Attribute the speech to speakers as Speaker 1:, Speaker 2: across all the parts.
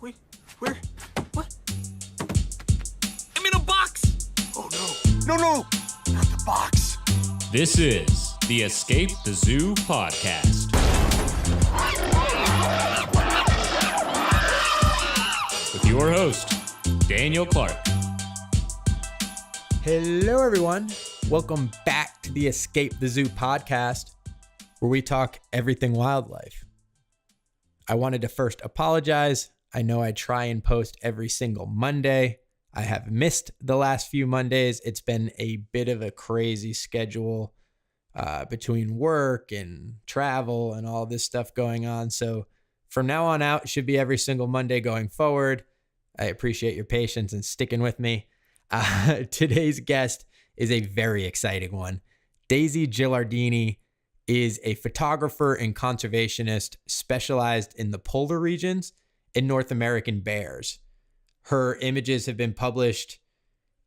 Speaker 1: Wait, where? What? I'm in a box!
Speaker 2: Oh no. No, not the box.
Speaker 3: This is the Escape the Zoo podcast. With your host, Daniel Clark.
Speaker 4: Hello, everyone. Welcome back to the Escape the Zoo podcast, where we talk everything wildlife. I wanted to first apologize. I know I try and post every single Monday. I have missed the last few Mondays. It's been a bit of a crazy schedule between work and travel and all this stuff going on. So from now on out, it should be every single Monday going forward. I appreciate your patience and sticking with me. Today's guest is a very exciting one. Daisy Gilardini is a photographer and conservationist specialized in the polar regions and North American bears. Her images have been published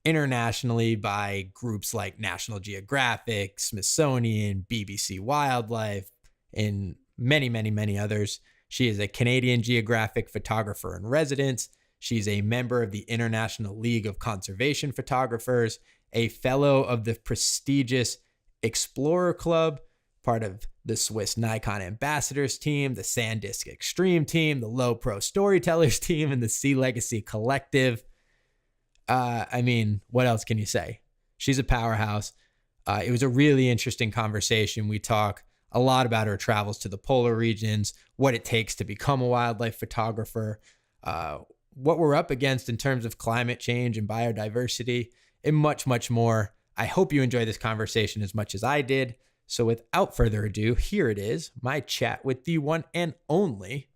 Speaker 4: internationally by groups like National Geographic, Smithsonian, BBC Wildlife, and many, many, many others. She is a Canadian Geographic photographer in residence. She's a member of the International League of Conservation Photographers, a fellow of the prestigious Explorer Club, part of the Swiss Nikon Ambassadors team, the SanDisk Extreme team, the Lowepro Storytellers team, and the SeaLegacy Collective. What else can you say? She's a powerhouse. It was a really interesting conversation. We talk a lot about her travels to the polar regions, what it takes to become a wildlife photographer, what we're up against in terms of climate change and biodiversity, and much, much more. I hope you enjoy this conversation as much as I did. So without further ado, here it is, my chat with the one and only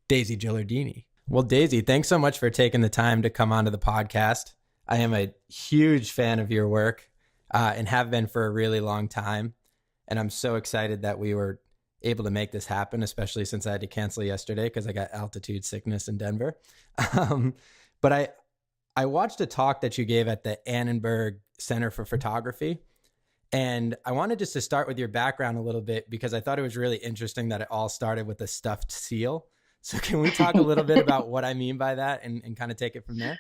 Speaker 4: Daisy Gilardini. Well, Daisy, thanks so much for taking the time to come onto the podcast. I am a huge fan of your work and have been for a really long time. And I'm so excited that we were able to make this happen, especially since I had to cancel yesterday because I got altitude sickness in Denver. But I watched a talk that you gave at the Annenberg Center for Photography. And I wanted just to start with your background a little bit because I thought it was really interesting that it all started with a stuffed seal. So can we talk a little bit about what I mean by that and kind of take it from there?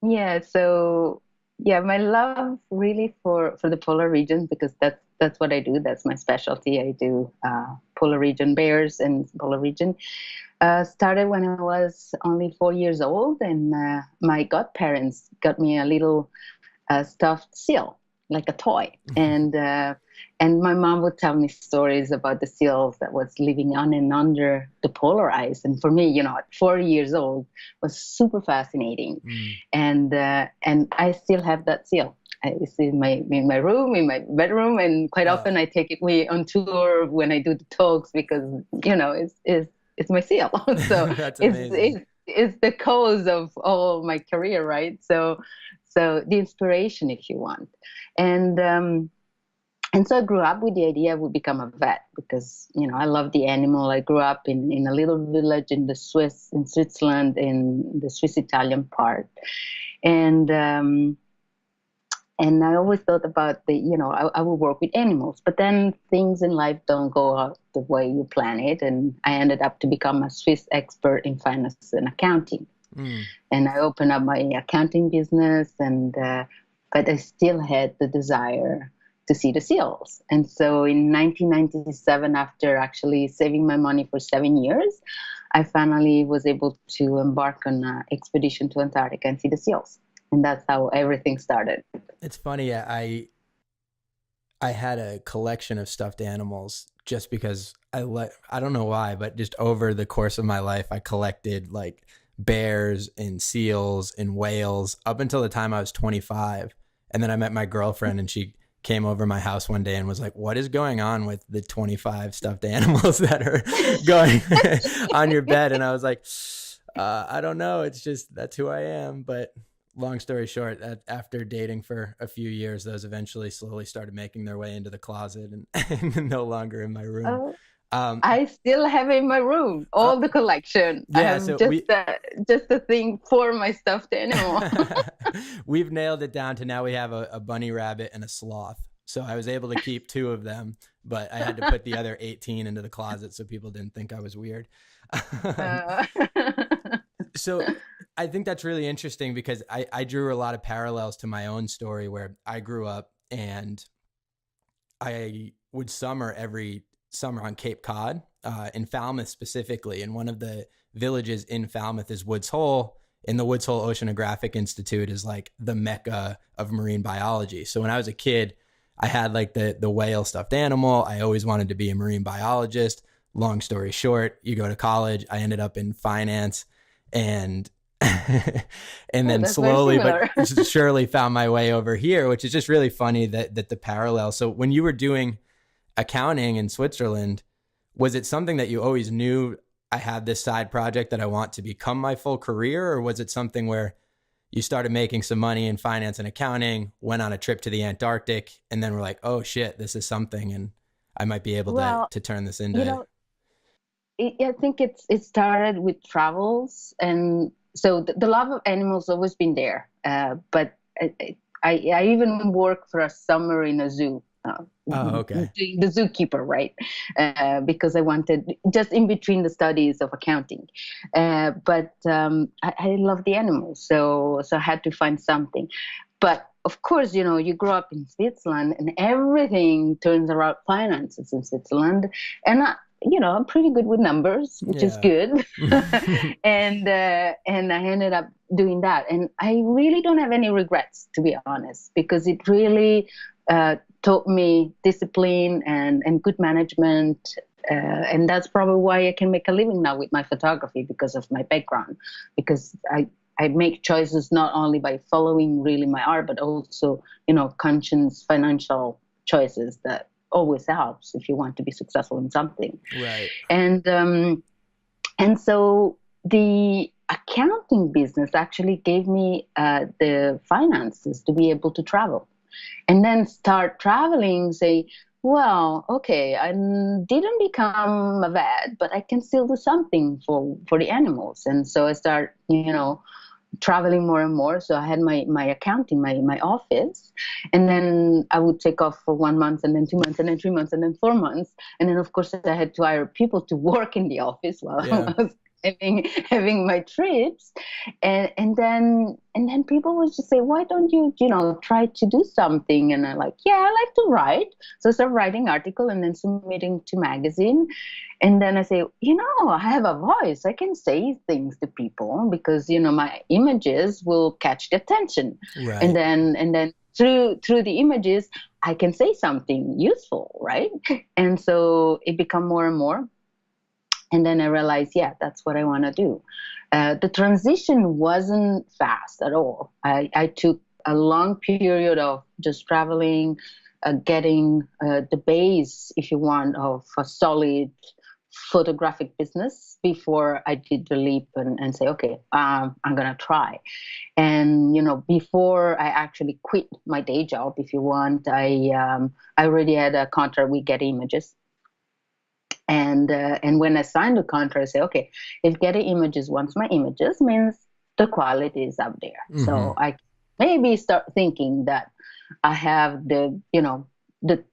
Speaker 5: Yeah, so my love really for the polar region, because that's what I do. That's my specialty. I do polar region bears and polar region. Started when I was only 4 years old, and my godparents got me a little stuffed seal, like a toy. And my mom would tell me stories about the seals that was living on and under the polar ice. And for me, at 4 years old, was super fascinating. And I still have that seal. It's in my room, in my bedroom, and quite often I take it with me on tour when I do the talks because it's my seal. So
Speaker 4: That's amazing.
Speaker 5: it's the cause of all my career, right? So the inspiration, if you want. And so I grew up with the idea I would become a vet because, I love the animal. I grew up in a little village in Switzerland, in the Swiss-Italian part. And I always thought about I would work with animals, but then things in life don't go out the way you plan it. And I ended up to become a Swiss expert in finance and accounting. And I opened up my accounting business, but I still had the desire to see the seals. And so in 1997, after actually saving my money for 7 years, I finally was able to embark on an expedition to Antarctica and see the seals. And that's how everything started.
Speaker 4: It's funny. I had a collection of stuffed animals just because I don't know why, but just over the course of my life, I collected like bears and seals and whales up until the time I was 25. And then I met my girlfriend and she came over my house one day and was like, what is going on with the 25 stuffed animals that are going on your bed? And I was like, I don't know. It's just, that's who I am. But long story short, after dating for a few years, those eventually slowly started making their way into the closet and no longer in my room.
Speaker 5: I still have in my room all the collection.
Speaker 4: Yeah,
Speaker 5: I have
Speaker 4: so
Speaker 5: just a thing for my stuffed animal.
Speaker 4: We've nailed it down to now we have a bunny rabbit and a sloth. So I was able to keep 2 of them, but I had to put the other 18 into the closet so people didn't think I was weird. So I think that's really interesting because I drew a lot of parallels to my own story where I grew up and I would summer every summer on Cape Cod, in Falmouth specifically. And one of the villages in Falmouth is Woods Hole. And the Woods Hole Oceanographic Institute is like the mecca of marine biology. So when I was a kid, I had like the whale stuffed animal. I always wanted to be a marine biologist. Long story short, you go to college. I ended up in finance and and then slowly but surely found my way over here, which is just really funny that the parallel. So when you were doing accounting in Switzerland, was it something that you always knew, I have this side project that I want to become my full career? Or was it something where you started making some money in finance and accounting, went on a trip to the Antarctic, and then were like, oh shit, this is something and I might be able to turn this into...
Speaker 5: I think it started with travels. And so the love of animals always been there. But I even worked for a summer in a zoo.
Speaker 4: Okay.
Speaker 5: The zookeeper, right? Because I wanted, just in between the studies of accounting. But I love the animals, so I had to find something. But of course, you grow up in Switzerland and everything turns around finances in Switzerland. And I'm pretty good with numbers, which is good. And I ended up doing that. And I really don't have any regrets, to be honest, because it really taught me discipline and good management. And that's probably why I can make a living now with my photography, because of my background, because I make choices not only by following really my art, but also, conscious financial choices that always helps if you want to be successful in something.
Speaker 4: Right.
Speaker 5: And so the accounting business actually gave me the finances to be able to travel. And then start traveling, say, well, okay, I didn't become a vet, but I can still do something for the animals. And so I start, traveling more and more. So I had my accounting, my office, and then I would take off for 1 month and then 2 months and then 3 months and then 4 months. And then of course I had to hire people to work in the office while I was having my trips. And then people would just say, why don't you, try to do something? And I'm like, yeah, I like to write. So I start writing article and then submitting to magazine. And then I say, I have a voice. I can say things to people because, my images will catch the attention.
Speaker 4: Right.
Speaker 5: And then through the images, I can say something useful, right? And so it become more and more. And then I realized, that's what I want to do. The transition wasn't fast at all. I took a long period of just traveling, getting the base, if you want, of a solid photographic business before I did the leap and say, okay, I'm going to try. And, before I actually quit my day job, if you want, I already had a contract with Getty Images. And when I signed the contract, I say, okay, if Getty Images wants my images, means the quality is up there. Mm-hmm. So I maybe start thinking that I have the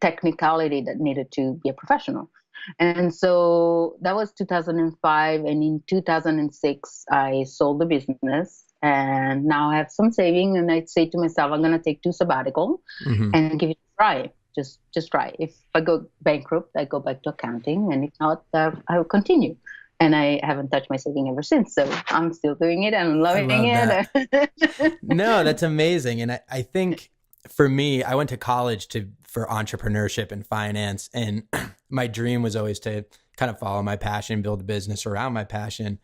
Speaker 5: technicality that needed to be a professional. And so that was 2005. And in 2006, I sold the business. And now I have some saving. And I say to myself, I'm going to take 2 sabbatical and give it a try. Just try. If I go bankrupt, I go back to accounting, and if not, I will continue. And I haven't touched my saving ever since. So I'm still doing it and I'm loving it.
Speaker 4: No, that's amazing. And I think for me, I went to college for entrepreneurship and finance, and my dream was always to kind of follow my passion, build a business around my passion.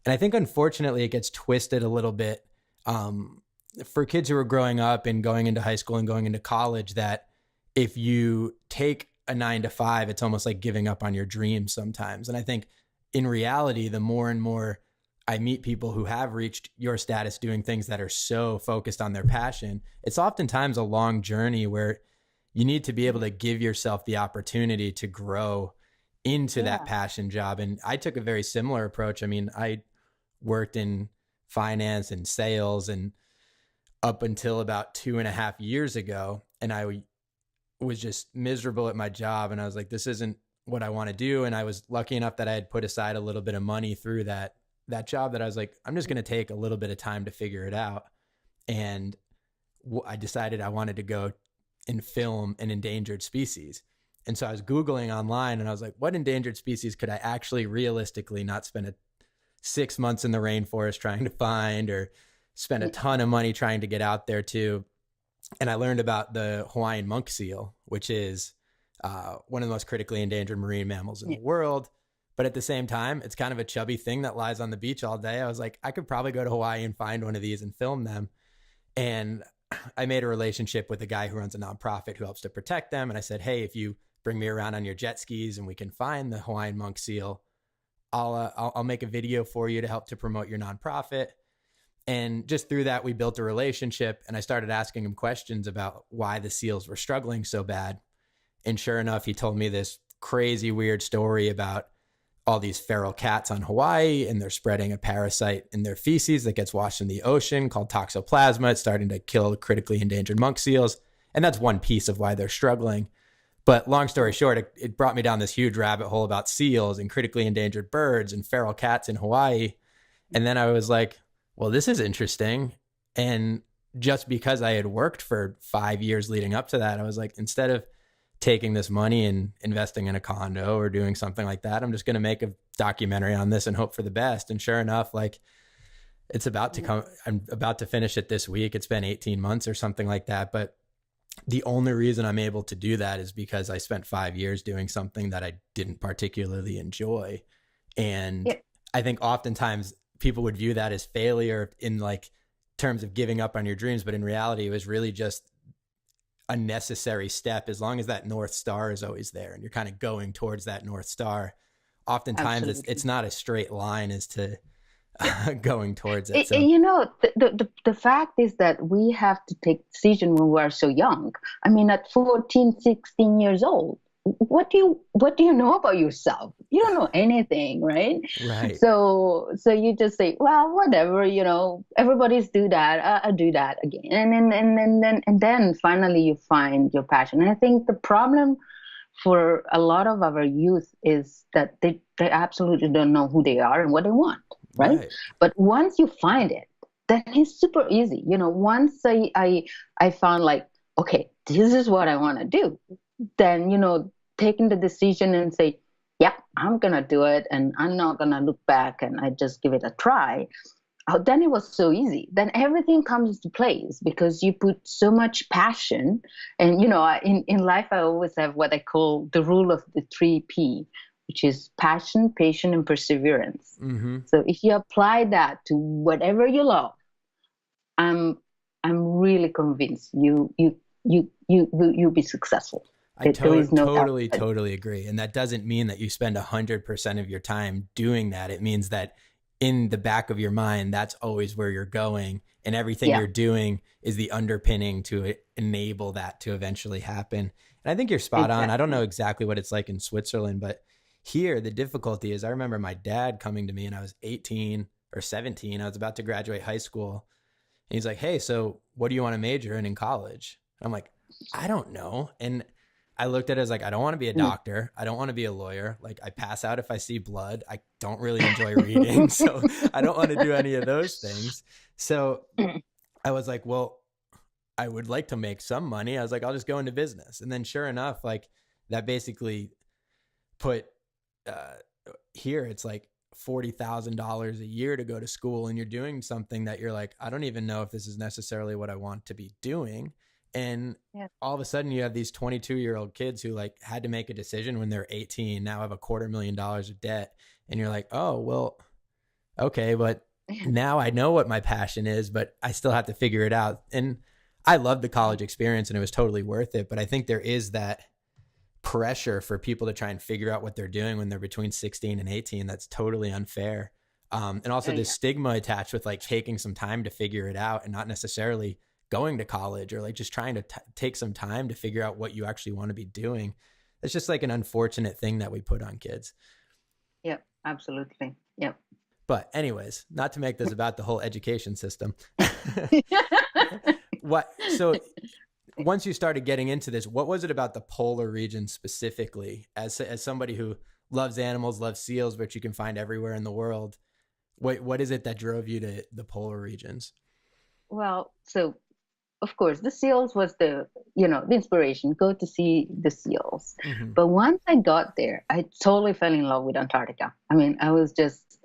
Speaker 4: And I think unfortunately it gets twisted a little bit for kids who are growing up and going into high school and going into college, that if you take a 9 to 5, it's almost like giving up on your dreams sometimes. And I think in reality, the more and more I meet people who have reached your status doing things that are so focused on their passion, it's oftentimes a long journey where you need to be able to give yourself the opportunity to grow into that passion job. And I took a very similar approach. I mean, I worked in finance and sales and up until about 2.5 years ago, and I was just miserable at my job. And I was like, this isn't what I want to do. And I was lucky enough that I had put aside a little bit of money through that that job that I was like, I'm just going to take a little bit of time to figure it out. And I decided I wanted to go and film an endangered species. And so I was Googling online and I was like, what endangered species could I actually realistically not spend 6 months in the rainforest trying to find, or spend a ton of money trying to get out there to? And I learned about the Hawaiian monk seal, which is one of the most critically endangered marine mammals in the world. But at the same time, it's kind of a chubby thing that lies on the beach all day. I was like, I could probably go to Hawaii and find one of these and film them. And I made a relationship with a guy who runs a nonprofit who helps to protect them. And I said, hey, if you bring me around on your jet skis and we can find the Hawaiian monk seal, I'll make a video for you to help to promote your nonprofit. And just through that, we built a relationship, and I started asking him questions about why the seals were struggling so bad. And sure enough, he told me this crazy, weird story about all these feral cats on Hawaii, and they're spreading a parasite in their feces that gets washed in the ocean called toxoplasma. It's starting to kill critically endangered monk seals. And that's one piece of why they're struggling. But long story short, it brought me down this huge rabbit hole about seals and critically endangered birds and feral cats in Hawaii. And then I was like, well, this is interesting. And just because I had worked for 5 years leading up to that, I was like, instead of taking this money and investing in a condo or doing something like that, I'm just going to make a documentary on this and hope for the best. And sure enough, like, it's about to come. I'm about to finish it this week. It's been 18 months or something like that. But the only reason I'm able to do that is because I spent 5 years doing something that I didn't particularly enjoy. And I think oftentimes people would view that as failure in like terms of giving up on your dreams. But in reality, it was really just a necessary step. As long as that North Star is always there and you're kind of going towards that North Star, oftentimes it's not a straight line as to going towards it. So.
Speaker 5: You know, the fact is that we have to take decision when we are so young. I mean, at 14, 16 years old, what do you know about yourself? You don't know anything, right?
Speaker 4: Right.
Speaker 5: So you just say, well, whatever, you know, everybody's do that. I'll do that again, and then finally you find your passion. And I think the problem for a lot of our youth is that they absolutely don't know who they are and what they want. Right. But once you find it, then it's super easy. You know, once I found like, okay, this is what I want to do, then, you know, taking the decision and say, yeah, I'm going to do it and I'm not going to look back and I just give it a try. Oh, then it was so easy. Then everything comes into place because you put so much passion. And, you know, in life, I always have what I call the rule of the 3P, which is passion, patience, and perseverance. Mm-hmm. So if you apply that to whatever you love, I'm really convinced you'll be successful.
Speaker 4: I totally agree. And that doesn't mean that you spend 100% of your time doing that. It means that in the back of your mind, that's always where you're going, and everything you're doing is the underpinning to enable that to eventually happen. And I think you're spot on. I don't know exactly what it's like in Switzerland, but here, the difficulty is I remember my dad coming to me and I was 18 or 17. I was about to graduate high school. And he's like, hey, so what do you want to major in college? I'm like, I don't know. And I looked at it as like, I don't want to be a doctor. I don't want to be a lawyer. Like, I pass out if I see blood. I don't really enjoy reading. So I don't want to do any of those things. So I was like, well, I would like to make some money. I was like, I'll just go into business. And then sure enough, like that basically put here it's like $40,000 a year to go to school, and you're doing something that you're like, I don't even know if this is necessarily what I want to be doing. And all of a sudden you have these 22-year-old kids who like had to make a decision when they're 18, now have $250,000 of debt. And you're like, oh, well, okay, but now I know what my passion is, but I still have to figure it out. And I loved the college experience and it was totally worth it. But I think there is that pressure for people to try and figure out what they're doing when they're between 16 and 18. That's totally unfair. And also the stigma attached with like taking some time to figure it out and not necessarily going to college or like just trying to take some time to figure out what you actually want to be doing. It's just like an unfortunate thing that we put on kids.
Speaker 5: Yep, absolutely. Yep.
Speaker 4: But anyways, not to make this about the whole education system. So once you started getting into this, what was it about the polar region specifically, as somebody who loves animals, loves seals, which you can find everywhere in the world? What is it that drove you to the polar regions?
Speaker 5: Well, so of course, the seals was the inspiration, go to see the seals.
Speaker 4: Mm-hmm.
Speaker 5: But once I got there, I totally fell in love with Antarctica. I mean, I was just,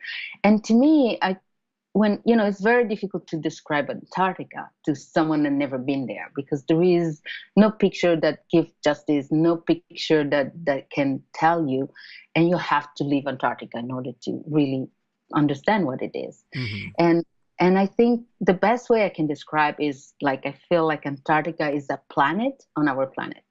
Speaker 5: and to me, it's very difficult to describe Antarctica to someone that never been there, because there is no picture that gives justice, no picture that can tell you, and you have to leave Antarctica in order to really understand what it is.
Speaker 4: Mm-hmm.
Speaker 5: And I think the best way I can describe is like, I feel like Antarctica is a planet on our planet.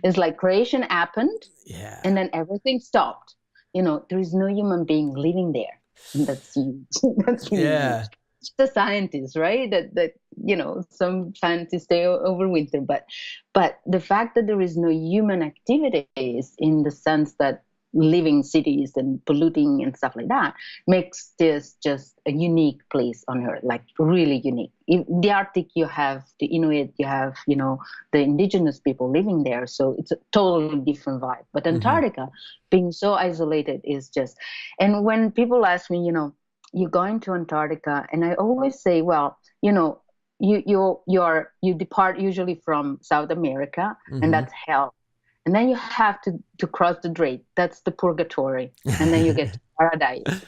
Speaker 5: It's like creation happened,
Speaker 4: Yeah.
Speaker 5: and then everything stopped. There is no human being living there. And that's huge. That's really huge. The scientists, right? That some scientists stay over winter, but the fact that there is no human activities in the sense that living cities and polluting and stuff like that makes this just a unique place on Earth, like really unique. In the Arctic, you have the Inuit, you have the indigenous people living there, so it's a totally different vibe. But Antarctica, being so isolated, is just. And when people ask me, you're going to Antarctica, and I always say, well, you depart usually from South America, and that's hell. And then you have to cross the Drake. That's the purgatory. And then you get to paradise.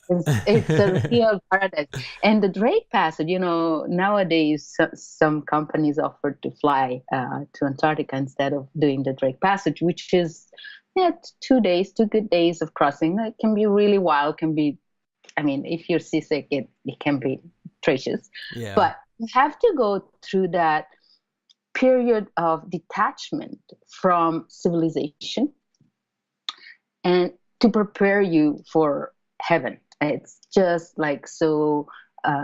Speaker 5: It's a real paradise. And the Drake Passage, nowadays some companies offer to fly to Antarctica instead of doing the Drake Passage, which is 2 days, 2 good days of crossing. It can be really wild. If you're seasick, it can be treacherous.
Speaker 4: Yeah.
Speaker 5: But you have to go through that period of detachment from civilization and to prepare you for heaven. It's just like so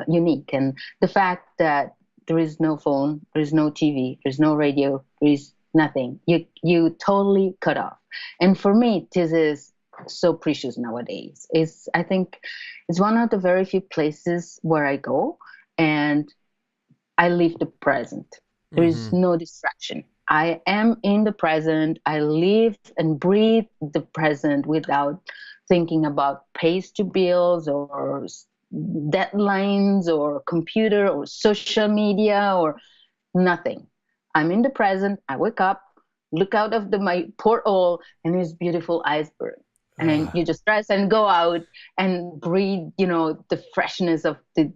Speaker 5: unique. And the fact that there is no phone, there is no TV, there's no radio, there is nothing. You totally cut off. And for me, this is so precious nowadays. I think it's one of the very few places where I go and I live the present. There is no distraction. I am in the present. I live and breathe the present without thinking about pays to bills or deadlines or computer or social media or nothing. I'm in the present. I wake up, look out of my porthole, and there's beautiful iceberg. And you just dress and go out and breathe, the freshness of the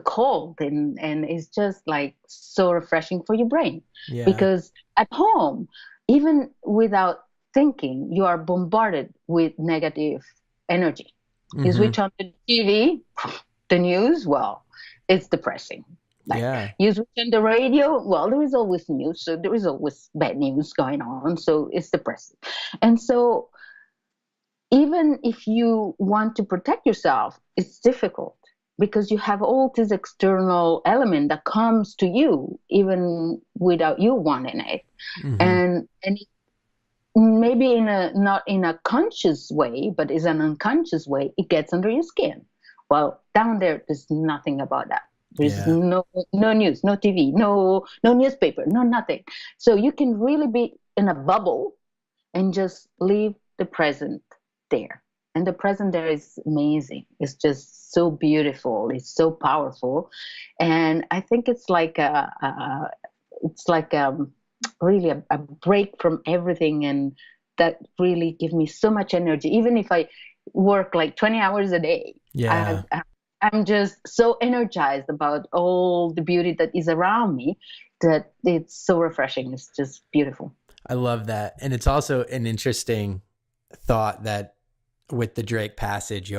Speaker 5: cold, and it's just like so refreshing for your brain. Because at home, even without thinking, you are bombarded with negative energy. You switch on the TV, the news, well, it's depressing. You switch on the radio, well, there is always news, so there is always bad news going on, so it's depressing. And so even if you want to protect yourself, it's difficult, because you have all this external element that comes to you even without you wanting it. And maybe not in a conscious way, but is an unconscious way, it gets under your skin. Well, down there's nothing about that. There's no news, no TV, no newspaper, no nothing. So you can really be in a bubble and just live the present there. And the present there is amazing. It's just so beautiful. It's so powerful. And I think it's like really a break from everything. And that really gives me so much energy. Even if I work like 20 hours a day, I'm just so energized about all the beauty that is around me that it's so refreshing. It's just beautiful.
Speaker 4: I love that. And it's also an interesting thought that with the Drake Passage, you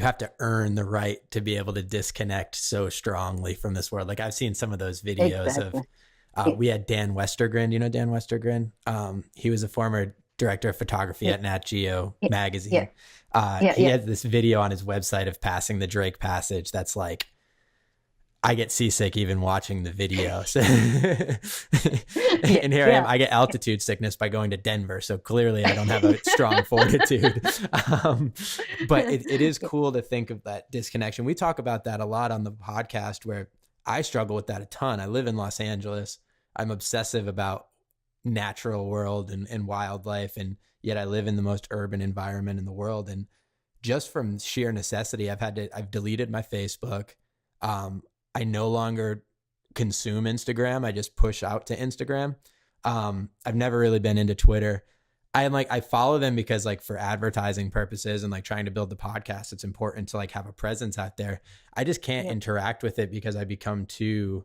Speaker 4: have to earn the right to be able to disconnect so strongly from this world. Like I've seen some of those videos of, we had Dan Westergren. You know Dan Westergren? He was a former director of photography at Nat Geo magazine. He had this video on his website of passing the Drake Passage. That's like, I get seasick even watching the video. So and here I am. I get altitude sickness by going to Denver. So clearly I don't have a strong fortitude. But it is cool to think of that disconnection. We talk about that a lot on the podcast, where I struggle with that a ton. I live in Los Angeles. I'm obsessive about natural world and wildlife. And yet I live in the most urban environment in the world. And just from sheer necessity, I've deleted my Facebook. I no longer consume Instagram. I just push out to Instagram. I've never really been into Twitter. I follow them because like for advertising purposes and like trying to build the podcast, it's important to like have a presence out there. I just can't interact with it because I become too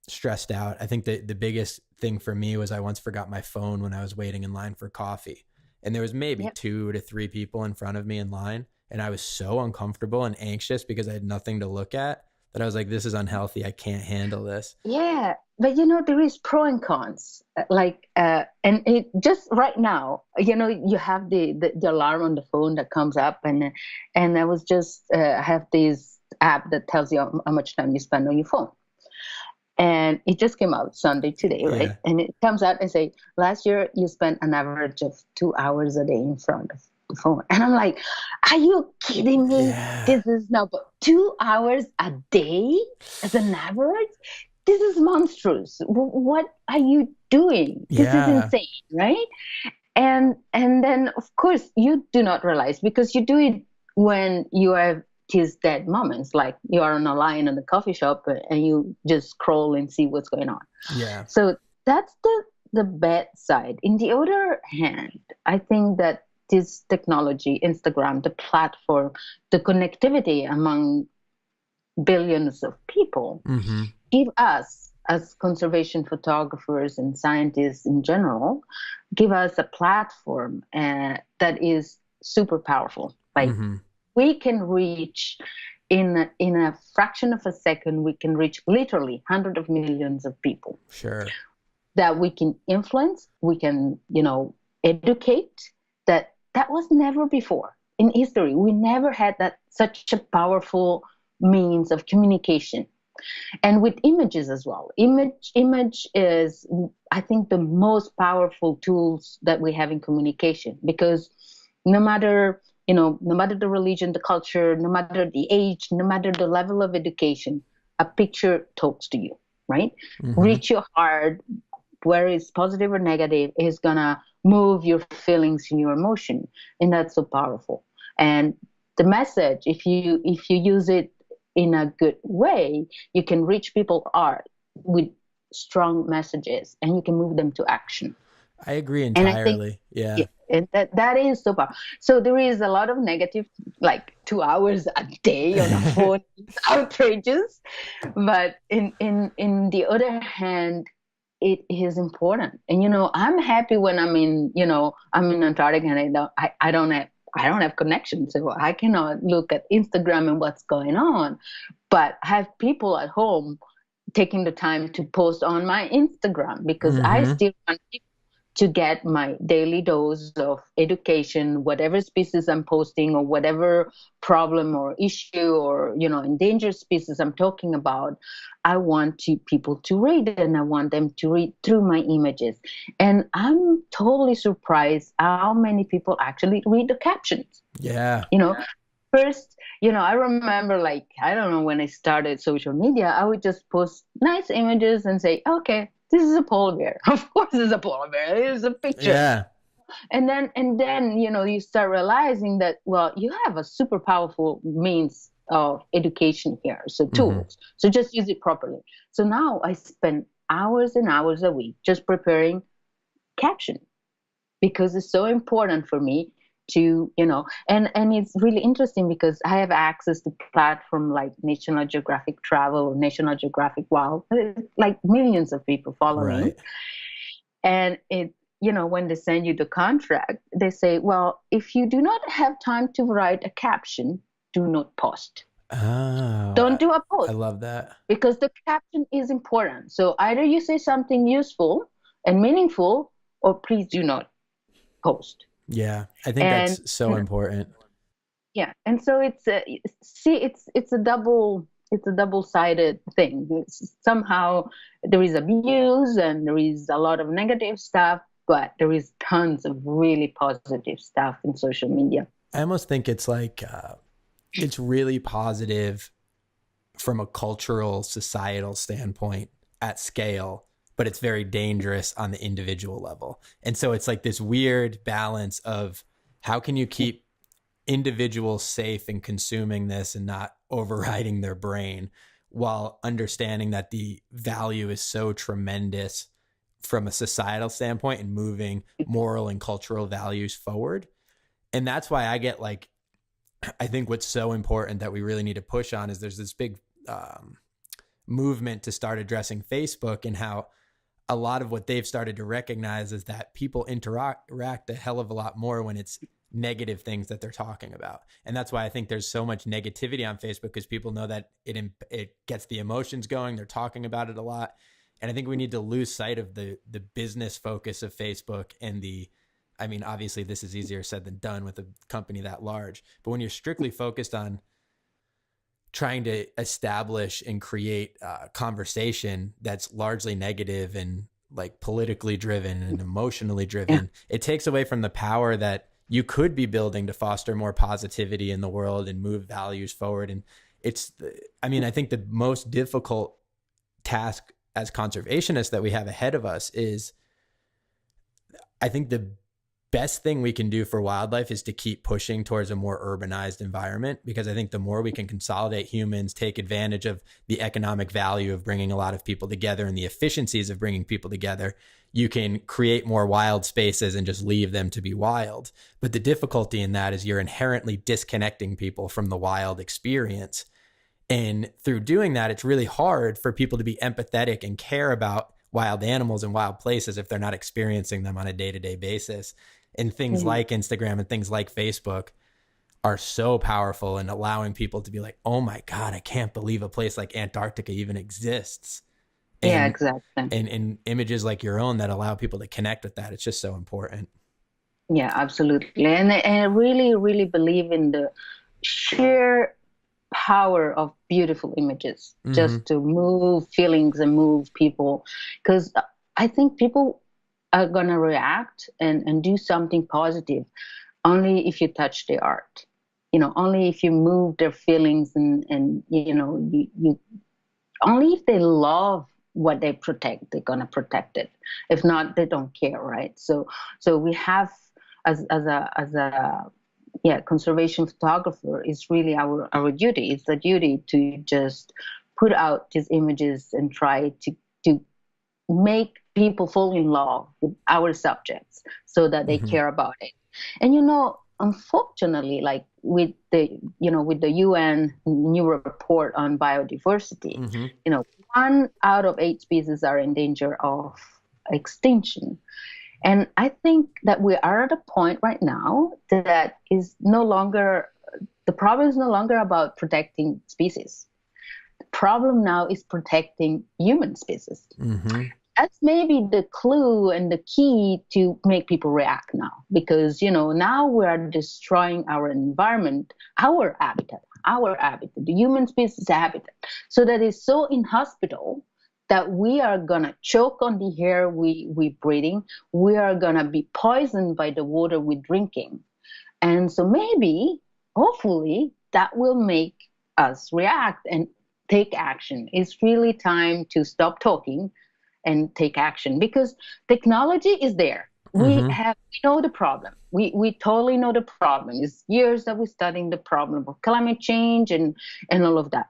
Speaker 4: stressed out. I think the biggest thing for me was I once forgot my phone when I was waiting in line for coffee, and there was maybe 2 to 3 people in front of me in line. And I was so uncomfortable and anxious because I had nothing to look at that I was like, this is unhealthy. I can't handle this.
Speaker 5: Yeah, but there is pro and cons. And it just right now, you have the alarm on the phone that comes up, and I was just have this app that tells you how much time you spend on your phone, and it just came out Sunday today, right?
Speaker 4: Yeah.
Speaker 5: And it comes out and say last year you spent an average of 2 hours a day in front of the phone, and I'm like, are you kidding me?
Speaker 4: Yeah.
Speaker 5: This is now, but 2 hours a day as an average. This is monstrous. What are you doing? This is insane, right? And then, of course, you do not realize because you do it when you have these dead moments, like you are on a line in the coffee shop and you just scroll and see what's going on.
Speaker 4: Yeah.
Speaker 5: So that's the bad side. In the other hand, I think that this technology, Instagram, the platform, the connectivity among billions of people, give us, as conservation photographers and scientists in general, give us a platform that is super powerful. Like we can reach in a fraction of a second, we can reach literally hundreds of millions of people.
Speaker 4: Sure.
Speaker 5: That we can influence, we can, educate. That was never before in history. We never had such a powerful means of communication. And with images as well. Image is, I think, the most powerful tools that we have in communication, because no matter the religion, the culture, no matter the age, no matter the level of education, a picture talks to you, right? Reach your heart, whether it's positive or negative, is gonna move your feelings and your emotion, and that's so powerful. And the message, if you use it in a good way, you can reach people with strong messages, and you can move them to action.
Speaker 4: I agree entirely. Yeah.
Speaker 5: And that is so powerful. So there is a lot of negative, like 2 hours a day on a phone, it's outrageous. But in the other hand, it is important. And I'm happy when I'm in Antarctica and I don't have connection, so I cannot look at Instagram and what's going on. But I have people at home taking the time to post on my Instagram, because I still want people to get my daily dose of education, whatever species I'm posting or whatever problem or issue or, endangered species I'm talking about. I want people to read it, and I want them to read through my images. And I'm totally surprised how many people actually read the captions.
Speaker 4: Yeah.
Speaker 5: First, I remember, I don't know, when I started social media, I would just post nice images and say, okay, this is a polar bear. Of course it's a polar bear. It's a picture.
Speaker 4: Yeah.
Speaker 5: And then, you start realizing that, well, you have a super powerful means of education here. So tools. So just use it properly. So now I spend hours and hours a week just preparing caption, because it's so important for me to, and it's really interesting because I have access to platform like National Geographic Travel or National Geographic Wild, like millions of people following.
Speaker 4: Right.
Speaker 5: And it, when they send you the contract, they say, well, if you do not have time to write a caption, do not post.
Speaker 4: Oh,
Speaker 5: Don't do a post.
Speaker 4: I love that.
Speaker 5: Because the caption is important. So either you say something useful and meaningful, or please do not post.
Speaker 4: Yeah, I think that's so important.
Speaker 5: Yeah, and so it's a double-sided thing. Somehow there is abuse and there is a lot of negative stuff, but there is tons of really positive stuff in social media.
Speaker 4: I almost think it's like it's really positive from a cultural, societal standpoint at scale, but it's very dangerous on the individual level. And so it's like this weird balance of how can you keep individuals safe in consuming this and not overriding their brain, while understanding that the value is so tremendous from a societal standpoint and moving moral and cultural values forward. And that's why I get like, I think what's so important that we really need to push on is there's this big movement to start addressing Facebook, and how a lot of what they've started to recognize is that people interact a hell of a lot more when it's negative things that they're talking about. And that's why I think there's so much negativity on Facebook, because people know that it gets the emotions going. They're talking about it a lot. And I think we need to lose sight of the business focus of Facebook and I mean, obviously this is easier said than done with a company that large, but when you're strictly focused on trying to establish and create a conversation that's largely negative and like politically driven and emotionally driven, it takes away from the power that you could be building to foster more positivity in the world and move values forward. And I think the most difficult task as conservationists that we have ahead of us is, I think the best thing we can do for wildlife is to keep pushing towards a more urbanized environment, because I think the more we can consolidate humans, take advantage of the economic value of bringing a lot of people together and the efficiencies of bringing people together, you can create more wild spaces and just leave them to be wild. But the difficulty in that is you're inherently disconnecting people from the wild experience. And through doing that, it's really hard for people to be empathetic and care about wild animals and wild places if they're not experiencing them on a day-to-day basis. And things like Instagram and things like Facebook are so powerful in allowing people to be like, oh my God, I can't believe a place like Antarctica even exists.
Speaker 5: Yeah, exactly.
Speaker 4: And images like your own that allow people to connect with that. It's just so important.
Speaker 5: Yeah, absolutely. And I really, really believe in the sheer power of beautiful images, just to move feelings and move people. Because I think people are going to react and do something positive only if you touch the art, only if you move their feelings and you only if they love what they protect, they're going to protect it. If not, they don't care, right? So we have as a conservation photographer, is really our duty. It's the duty to just put out these images and try to make people fall in love with our subjects so that they care about it. And unfortunately, like with the UN new report on biodiversity, 1 out of 8 species are in danger of extinction. And I think that we are at a point right now that is no longer, the problem is no longer about protecting species. The problem now is protecting human species. That's maybe the clue and the key to make people react now, because, now we are destroying our environment, our habitat, the human species habitat, so that it's so inhospitable that we are going to choke on the air we're breathing. We are going to be poisoned by the water we're drinking. And so maybe, hopefully, that will make us react and take action. It's really time to stop talking and take action, because technology is there. We know the problem. We totally know the problem. It's years that we're studying the problem of climate change and all of that.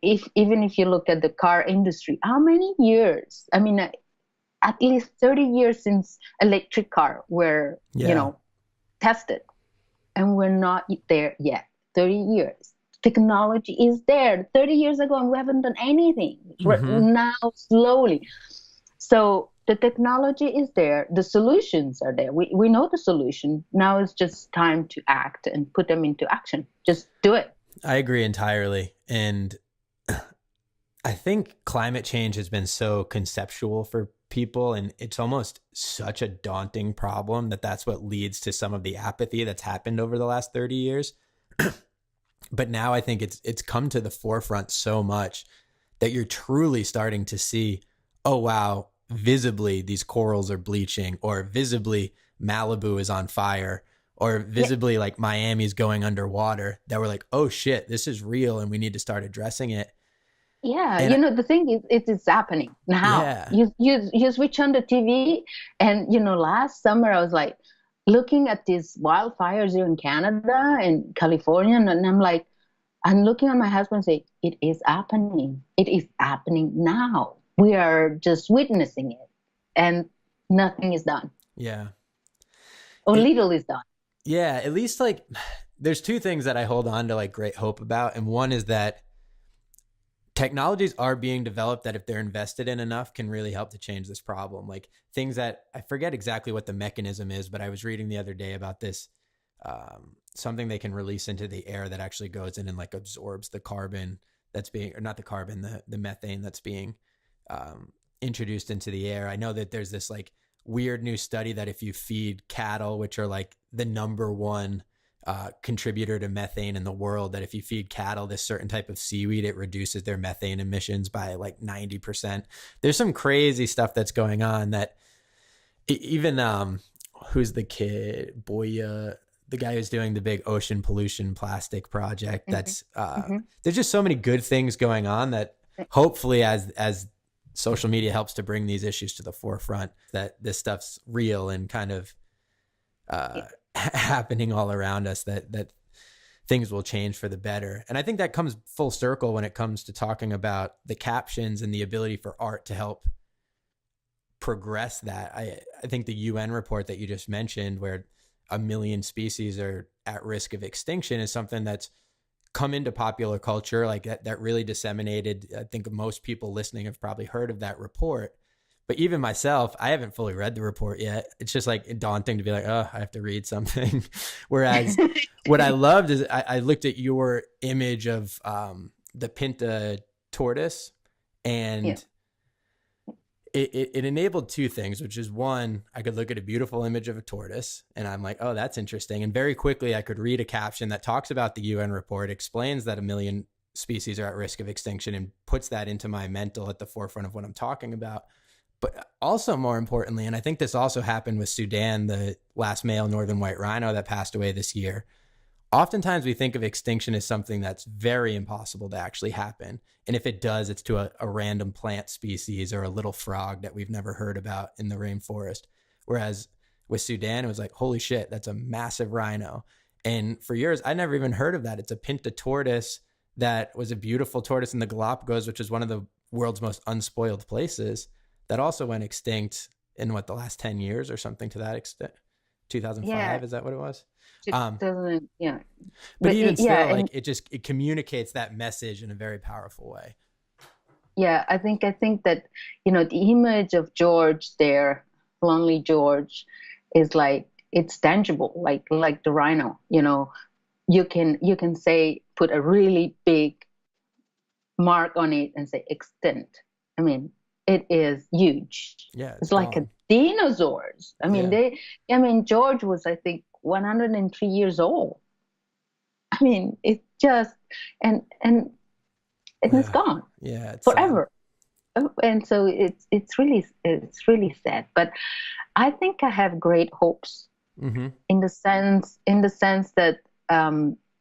Speaker 5: Even if you look at the car industry, how many years? I mean, at least 30 years since electric car were, tested, and we're not there yet. 30 years. Technology is there 30 years ago, and we haven't done anything. Now, slowly. So the technology is there. The solutions are there. We know the solution. Now it's just time to act and put them into action. Just do it.
Speaker 4: I agree entirely. And I think climate change has been so conceptual for people, and it's almost such a daunting problem that's what leads to some of the apathy that's happened over the last 30 years. But now I think it's come to the forefront so much that you're truly starting to see, oh, wow, visibly these corals are bleaching, or visibly Malibu is on fire, or visibly like Miami's going underwater, that we're like, oh shit, this is real and we need to start addressing it.
Speaker 5: Yeah, and the thing is, it's happening now. Yeah. You switch on the TV, and last summer I was like, looking at these wildfires here in Canada and California, and I'm like, I'm looking at my husband and say, it is happening. It is happening now. We are just witnessing it, and nothing is done.
Speaker 4: Yeah.
Speaker 5: Or little is done.
Speaker 4: Yeah. At least like there's two things that I hold on to like great hope about. And one is that technologies are being developed that if they're invested in enough can really help to change this problem. Like things that I forget exactly what the mechanism is, but I was reading the other day about this, something they can release into the air that actually goes in and like absorbs the carbon that's being, or not the carbon, the methane that's being introduced into the air. I know that there's this like weird new study that if you feed cattle, which are like the number one contributor to methane in the world, that if you feed cattle this certain type of seaweed, it reduces their methane emissions by like 90%. There's some crazy stuff that's going on that even who's the kid, Boya, the guy who's doing the big ocean pollution plastic project. That's there's just so many good things going on that hopefully as social media helps to bring these issues to the forefront, that this stuff's real and kind of happening all around us, that things will change for the better. And I think that comes full circle when it comes to talking about the captions and the ability for art to help progress that. I think the UN report that you just mentioned, where 1 million species are at risk of extinction, is something that's come into popular culture, like that really disseminated. I think most people listening have probably heard of that report. But even myself, I haven't fully read the report yet. It's just like daunting to be like, oh, I have to read something. Whereas what I loved is I looked at your image of the Pinta tortoise, and it enabled two things, which is one, I could look at a beautiful image of a tortoise and I'm like, oh, that's interesting. And very quickly I could read a caption that talks about the UN report, explains that 1 million species are at risk of extinction, and puts that into my mental at the forefront of what I'm talking about. But also more importantly, and I think this also happened with Sudan, the last male northern white rhino that passed away this year. Oftentimes we think of extinction as something that's very impossible to actually happen. And if it does, it's to a random plant species or a little frog that we've never heard about in the rainforest. Whereas with Sudan, it was like, holy shit, that's a massive rhino. And for years, I never even heard of that. It's a Pinta tortoise that was a beautiful tortoise in the Galapagos, which is one of the world's most unspoiled places, that also went extinct in the last 10 years or something to that extent. 2005, is that what it was?
Speaker 5: Yeah.
Speaker 4: But even still, like it communicates that message in a very powerful way.
Speaker 5: Yeah, I think that, the image of George there, Lonely George, is like, it's tangible, like the rhino. You can say, put a really big mark on it and say extinct. I mean, it is huge. Yeah, it's like a dinosaurs. I mean, George was, I think, 103 years old. I mean, it's just and it's gone. Yeah, it's forever. And so it's really sad. But I think I have great hopes in the sense that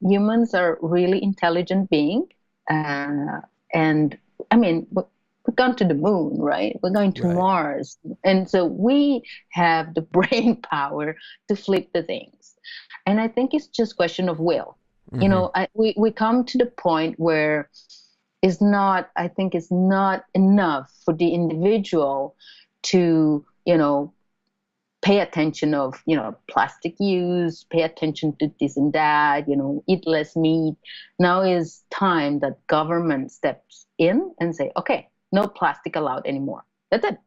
Speaker 5: humans are really intelligent beings, and I mean, we've gone to the moon, right? We're going to Mars. And so we have the brain power to flip the things. And I think it's just a question of will. We come to the point where it's not enough for the individual to, pay attention of, plastic use, pay attention to this and that, eat less meat. Now is time that government steps in and say, okay, no plastic allowed anymore. That's it.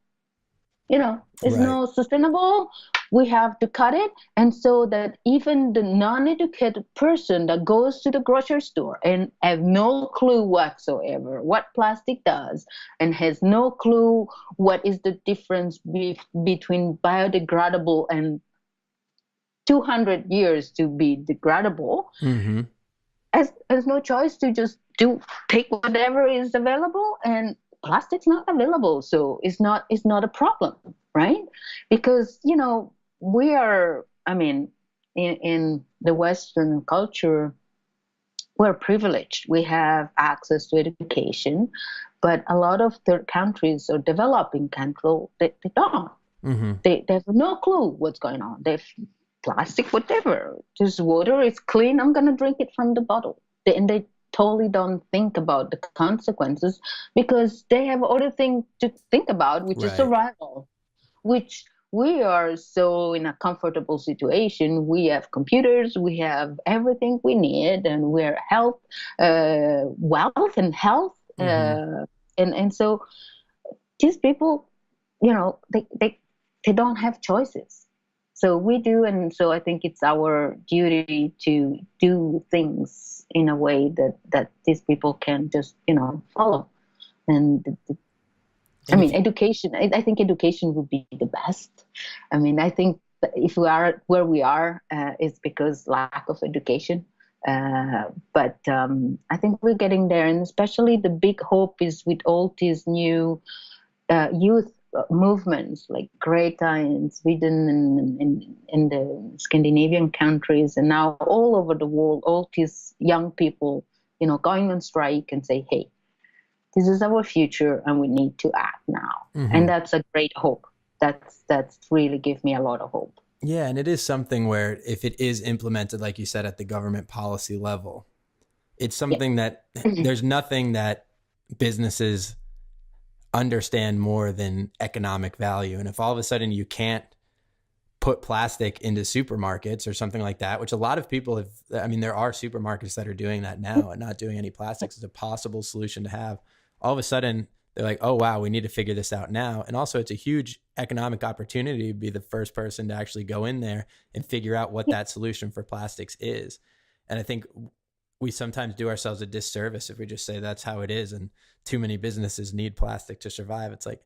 Speaker 5: It's no sustainable. We have to cut it. And so that even the non-educated person that goes to the grocery store and have no clue whatsoever what plastic does, and has no clue what is the difference between biodegradable and 200 years to be degradable, has no choice to just take whatever is available, and plastic's not available, so it's not a problem, right? Because we are, I mean, in the Western culture, we're privileged. We have access to education, but a lot of third countries or developing countries, they don't. They have no clue what's going on. plastic, whatever. Just water is clean. I'm going to drink it from the bottle. And they totally don't think about the consequences because they have other things to think about, which is
Speaker 4: Right.
Speaker 5: survival, which we are so in a comfortable situation. We have computers, we have everything we need, and we're wealth and health. And so these people, they don't have choices. So we do, and so I think it's our duty to do things in a way that these people can just, follow. And education. I think education would be the best. I think that if we are where we are, it's because lack of education. But I think we're getting there, and especially the big hope is with all these new youth movements like Greta in Sweden and in the Scandinavian countries, and now all over the world, all these young people, going on strike and say, hey, this is our future and we need to act now. And that's a great hope. That's really give me a lot of hope.
Speaker 4: Yeah, and it is something where if it is implemented, like you said, at the government policy level, it's something that there's nothing that businesses understand more than economic value. And if all of a sudden you can't put plastic into supermarkets or something like that, which a lot of people have, there are supermarkets that are doing that now and not doing any plastics is a possible solution to have. All of a sudden they're like, oh, wow, we need to figure this out now. And also it's a huge economic opportunity to be the first person to actually go in there and figure out what that solution for plastics is. And I think we sometimes do ourselves a disservice if we just say that's how it is and too many businesses need plastic to survive. It's like,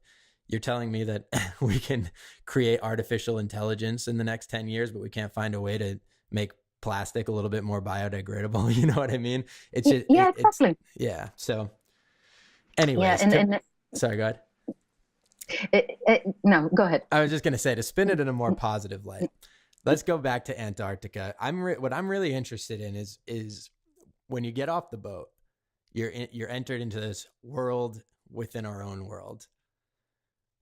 Speaker 4: you're telling me that we can create artificial intelligence in the next 10 years, but we can't find a way to make plastic a little bit more biodegradable. You know what I mean? It's just,
Speaker 5: exactly.
Speaker 4: Yeah. So anyways, sorry, go ahead.
Speaker 5: No, go ahead.
Speaker 4: I was just going to say, to spin it in a more positive light, let's go back to Antarctica. What I'm really interested in is when you get off the boat, you're entered into this world within our own world.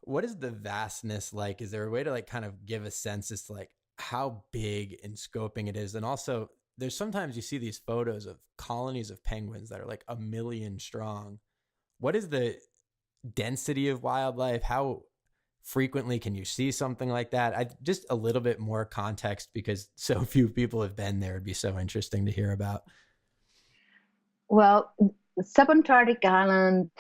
Speaker 4: What is the vastness like? Is there a way to kind of give a sense as to how big in scoping it is? And also there's sometimes you see these photos of colonies of penguins that are 1 million strong. What is the density of wildlife? How frequently can you see something like that? Just a little bit more context, because so few people have been there. It'd be so interesting to hear about.
Speaker 5: Well, subantarctic island,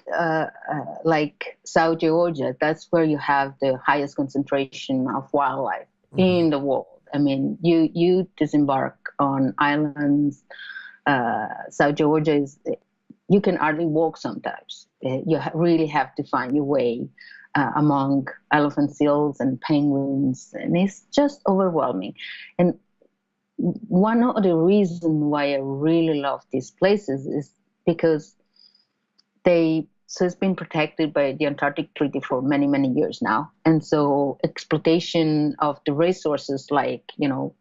Speaker 5: like South Georgia, that's where you have the highest concentration of wildlife in the world. You disembark on islands. South Georgia you can hardly walk sometimes. You really have to find your way among elephant seals and penguins, and it's just overwhelming. And one of the reasons why I really love these places is because it's been protected by the Antarctic Treaty for many, many years now. And so exploitation of the resources like,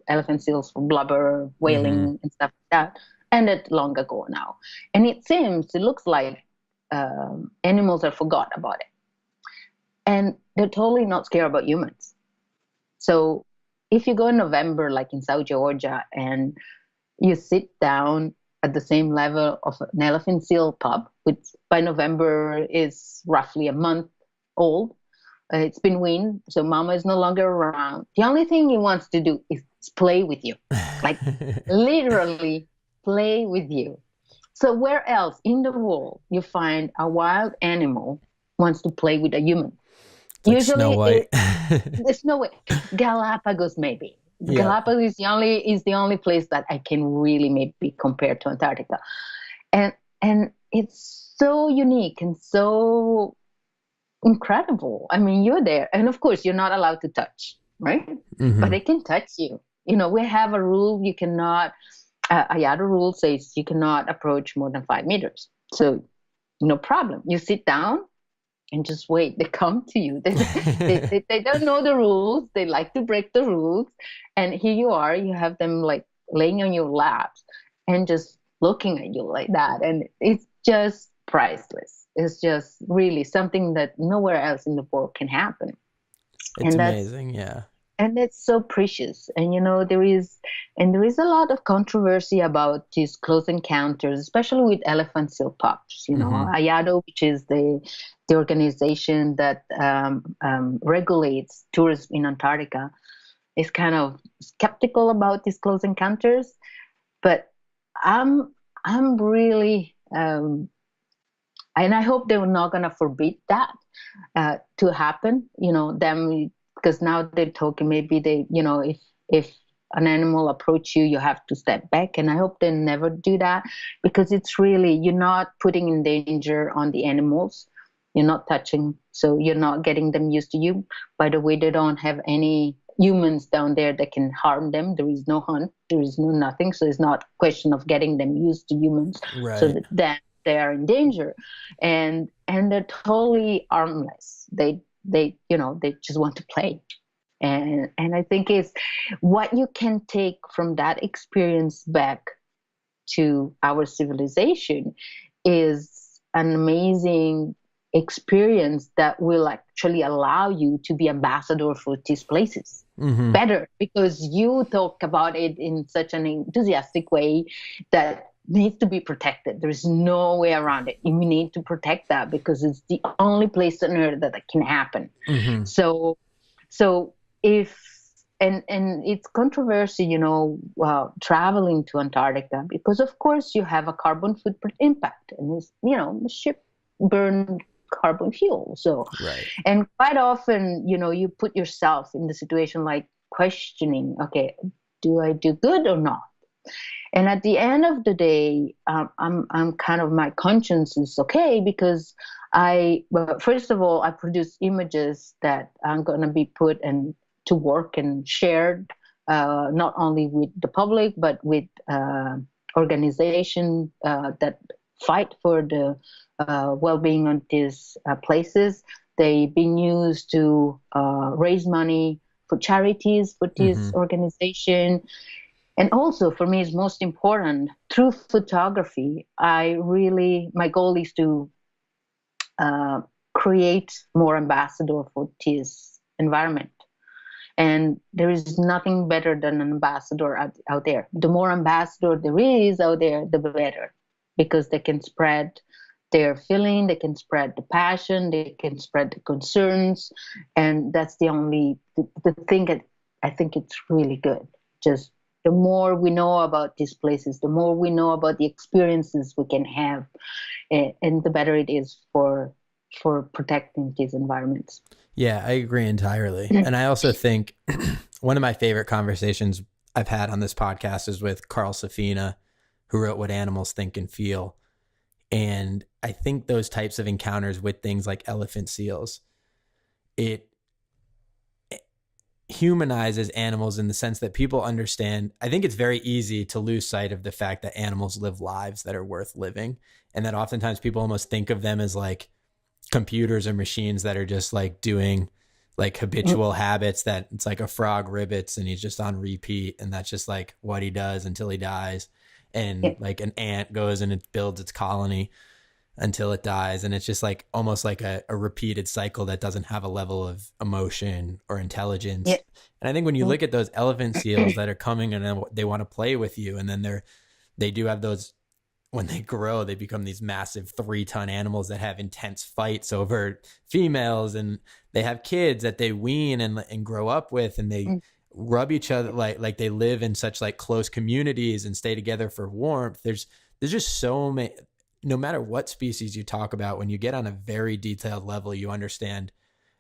Speaker 5: elephant seals for blubber, whaling, and stuff like that ended long ago now. And it looks like animals are forgot about it. And they're totally not scared about humans. So if you go in November, like in South Georgia, and you sit down at the same level of an elephant seal pup, which by November is roughly a month old, it's been weaned, so mama is no longer around. The only thing he wants to do is play with you, literally play with you. So where else in the world you find a wild animal wants to play with a human? Usually,
Speaker 4: Snow White.
Speaker 5: There's Snow White. Galapagos, maybe.
Speaker 4: Yeah.
Speaker 5: Galapagos is the only place that I can really maybe compare to Antarctica, and it's so unique and so incredible. You're there, and of course, you're not allowed to touch, right? But they can touch you. We have a rule: you cannot. IATA rule says you cannot approach more than 5 meters. So, no problem. You sit down and just wait. They come to you. They don't know the rules. They like to break the rules. And here you are. You have them laying on your laps and just looking at you like that. And it's just priceless. It's just really something that nowhere else in the world can happen.
Speaker 4: It's amazing. Yeah.
Speaker 5: and it's so precious. And there is a lot of controversy about these close encounters, especially with elephant seal pups. IATO, which is the organization that regulates tourism in Antarctica, is kind of skeptical about these close encounters. But I'm really and I hope they're not going to forbid that to happen. Them, because now they're talking, maybe if an animal approach you, you have to step back. And I hope they never do that, because it's really, you're not putting in danger on the animals. You're not touching, so you're not getting them used to you. By the way, they don't have any humans down there that can harm them. There is no hunt, there is no nothing. So it's not a question of getting them used to humans.
Speaker 4: Right.
Speaker 5: So that they are in danger, and they're totally harmless. They just want to play. And I think it's what you can take from that experience back to our civilization is an amazing experience that will actually allow you to be ambassador for these places better, because you talk about it in such an enthusiastic way that needs to be protected. There's no way around it. You need to protect that, because it's the only place on earth that can happen. So if and it's controversy, traveling to Antarctica, because of course you have a carbon footprint impact, and it's, the ship burned carbon fuel. So,
Speaker 4: right.
Speaker 5: And quite often, you put yourself in the situation like questioning, okay, do I do good or not? And at the end of the day, I'm kind of, my conscience is okay, because first of all, I produce images that I'm going to be put to work and shared, not only with the public, but with organizations that fight for the well-being of these places. They've been used to raise money for charities for this organization. And also, for me, it's most important, through photography, my goal is to create more ambassador for this environment. And there is nothing better than an ambassador out there. The more ambassador there is out there, the better, because they can spread their feeling, they can spread the passion, they can spread the concerns. And that's the thing that I think it's really good. Just the more we know about these places, the more we know about the experiences we can have, and the better it is for protecting these environments.
Speaker 4: Yeah, I agree entirely. And I also think one of my favorite conversations I've had on this podcast is with Carl Safina, who wrote What Animals Think and Feel. And I think those types of encounters with things like elephant seals, it humanizes animals in the sense that people understand. I think it's very easy to lose sight of the fact that animals live lives that are worth living, and that oftentimes people almost think of them as like computers or machines that are just like doing like habitual habits, that it's like a frog ribbits and he's just on repeat, and that's just like what he does until he dies. And like an ant goes and it builds its colony until it dies, and it's just like almost like a repeated cycle that doesn't have a level of emotion or intelligence. And I think when you look at those elephant seals that are coming and they want to play with you, and then they do have those, when they grow, they become these massive 3-ton animals that have intense fights over females, and they have kids that they wean and grow up with, and they rub each other, like they live in such like close communities and stay together for warmth. There's just so many, no matter what species you talk about, when you get on a very detailed level, you understand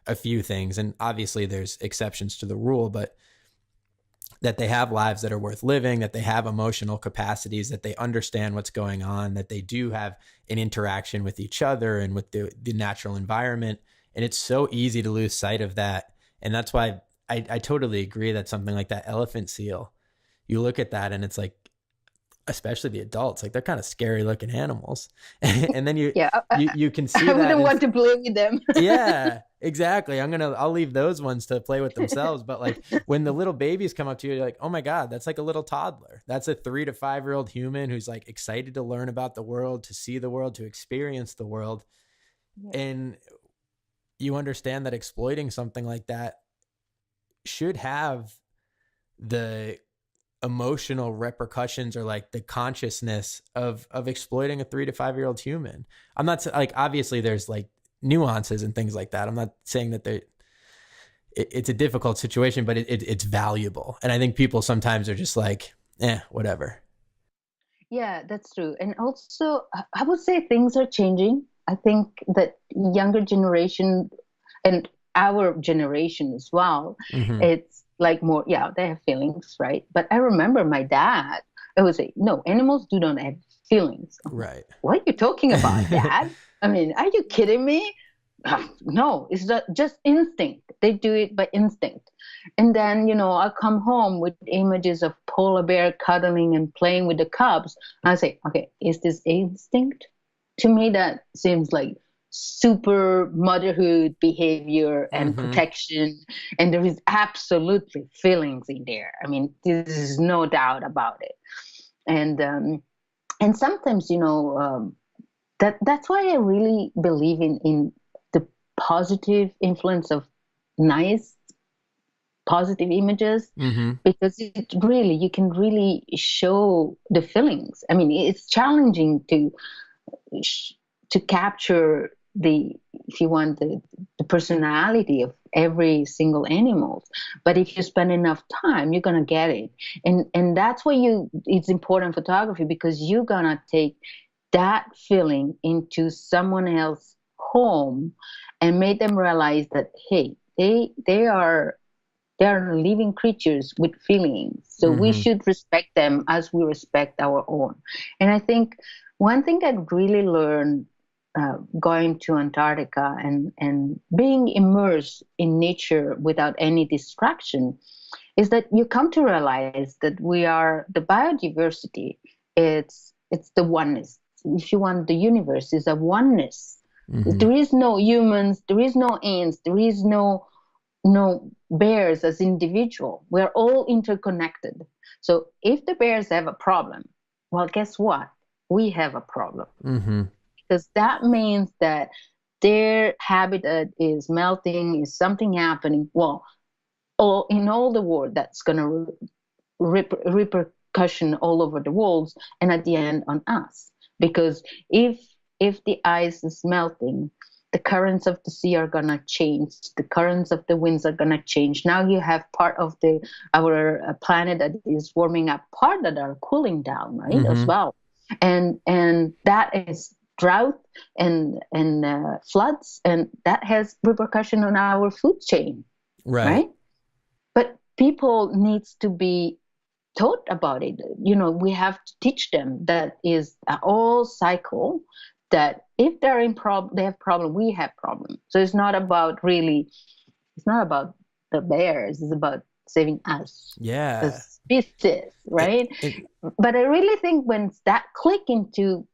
Speaker 4: a few things. And obviously there's exceptions to the rule, but that they have lives that are worth living, that they have emotional capacities, that they understand what's going on, that they do have an interaction with each other and with the natural environment. And it's so easy to lose sight of that. And that's why I totally agree that something like that elephant seal, you look at that and it's like, especially the adults, like they're kind of scary looking animals. And then you can see
Speaker 5: I wouldn't want to play with them.
Speaker 4: Yeah, exactly. I'll leave those ones to play with themselves. But like when the little babies come up to you, you're like, oh my God, that's like a little toddler. That's a 3 to 5 year old human who's like excited to learn about the world, to see the world, to experience the world. And you understand that exploiting something like that should have the emotional repercussions or like the consciousness of exploiting a 3 to 5 year old human. I'm not like, obviously there's like nuances and things like that. I'm not saying that it's a difficult situation, but it's valuable. And I think people sometimes are just like, whatever.
Speaker 5: Yeah, that's true. And also, I would say things are changing. I think that younger generation and our generation as well, it's like more, they have feelings, right? But I remember my dad, I would say, no, animals do not have feelings.
Speaker 4: Right.
Speaker 5: What are you talking about, Dad? I mean, are you kidding me? No, it's just instinct. They do it by instinct. And then, I come home with images of polar bear cuddling and playing with the cubs. I say, okay, is this instinct? To me, that seems like super motherhood behavior and protection. And there is absolutely feelings in there. I mean, there is no doubt about it. And sometimes, that's why I really believe in the positive influence of nice, positive images, because you can really show the feelings. I mean, it's challenging to capture if you want, the personality of every single animal. But if you spend enough time, you're gonna get it. And that's why it's important photography, because you're gonna take that feeling into someone else's home and make them realize that, hey, they are living creatures with feelings. So we should respect them as we respect our own. And I think one thing I really learned going to Antarctica and being immersed in nature without any distraction is that you come to realize that the biodiversity, it's the oneness. If you want, the universe is a oneness. There is no humans, there is no ants, there is no bears as individual. We're all interconnected. So if the bears have a problem, well, guess what? We have a problem. Because that means that their habitat is melting, is something happening. Well, in all the world, that's going to repercussion all over the world, and at the end on us. Because if the ice is melting, the currents of the sea are going to change. The currents of the winds are going to change. Now you have part of our planet that is warming up, part that are cooling down, right, as well. And that is drought and floods, and that has repercussion on our food chain, right? But people needs to be taught about it. We have to teach them that is a whole cycle, that if they have problem, we have problem. So it's not about the bears, it's about saving us, the species, right? But I really think when that click into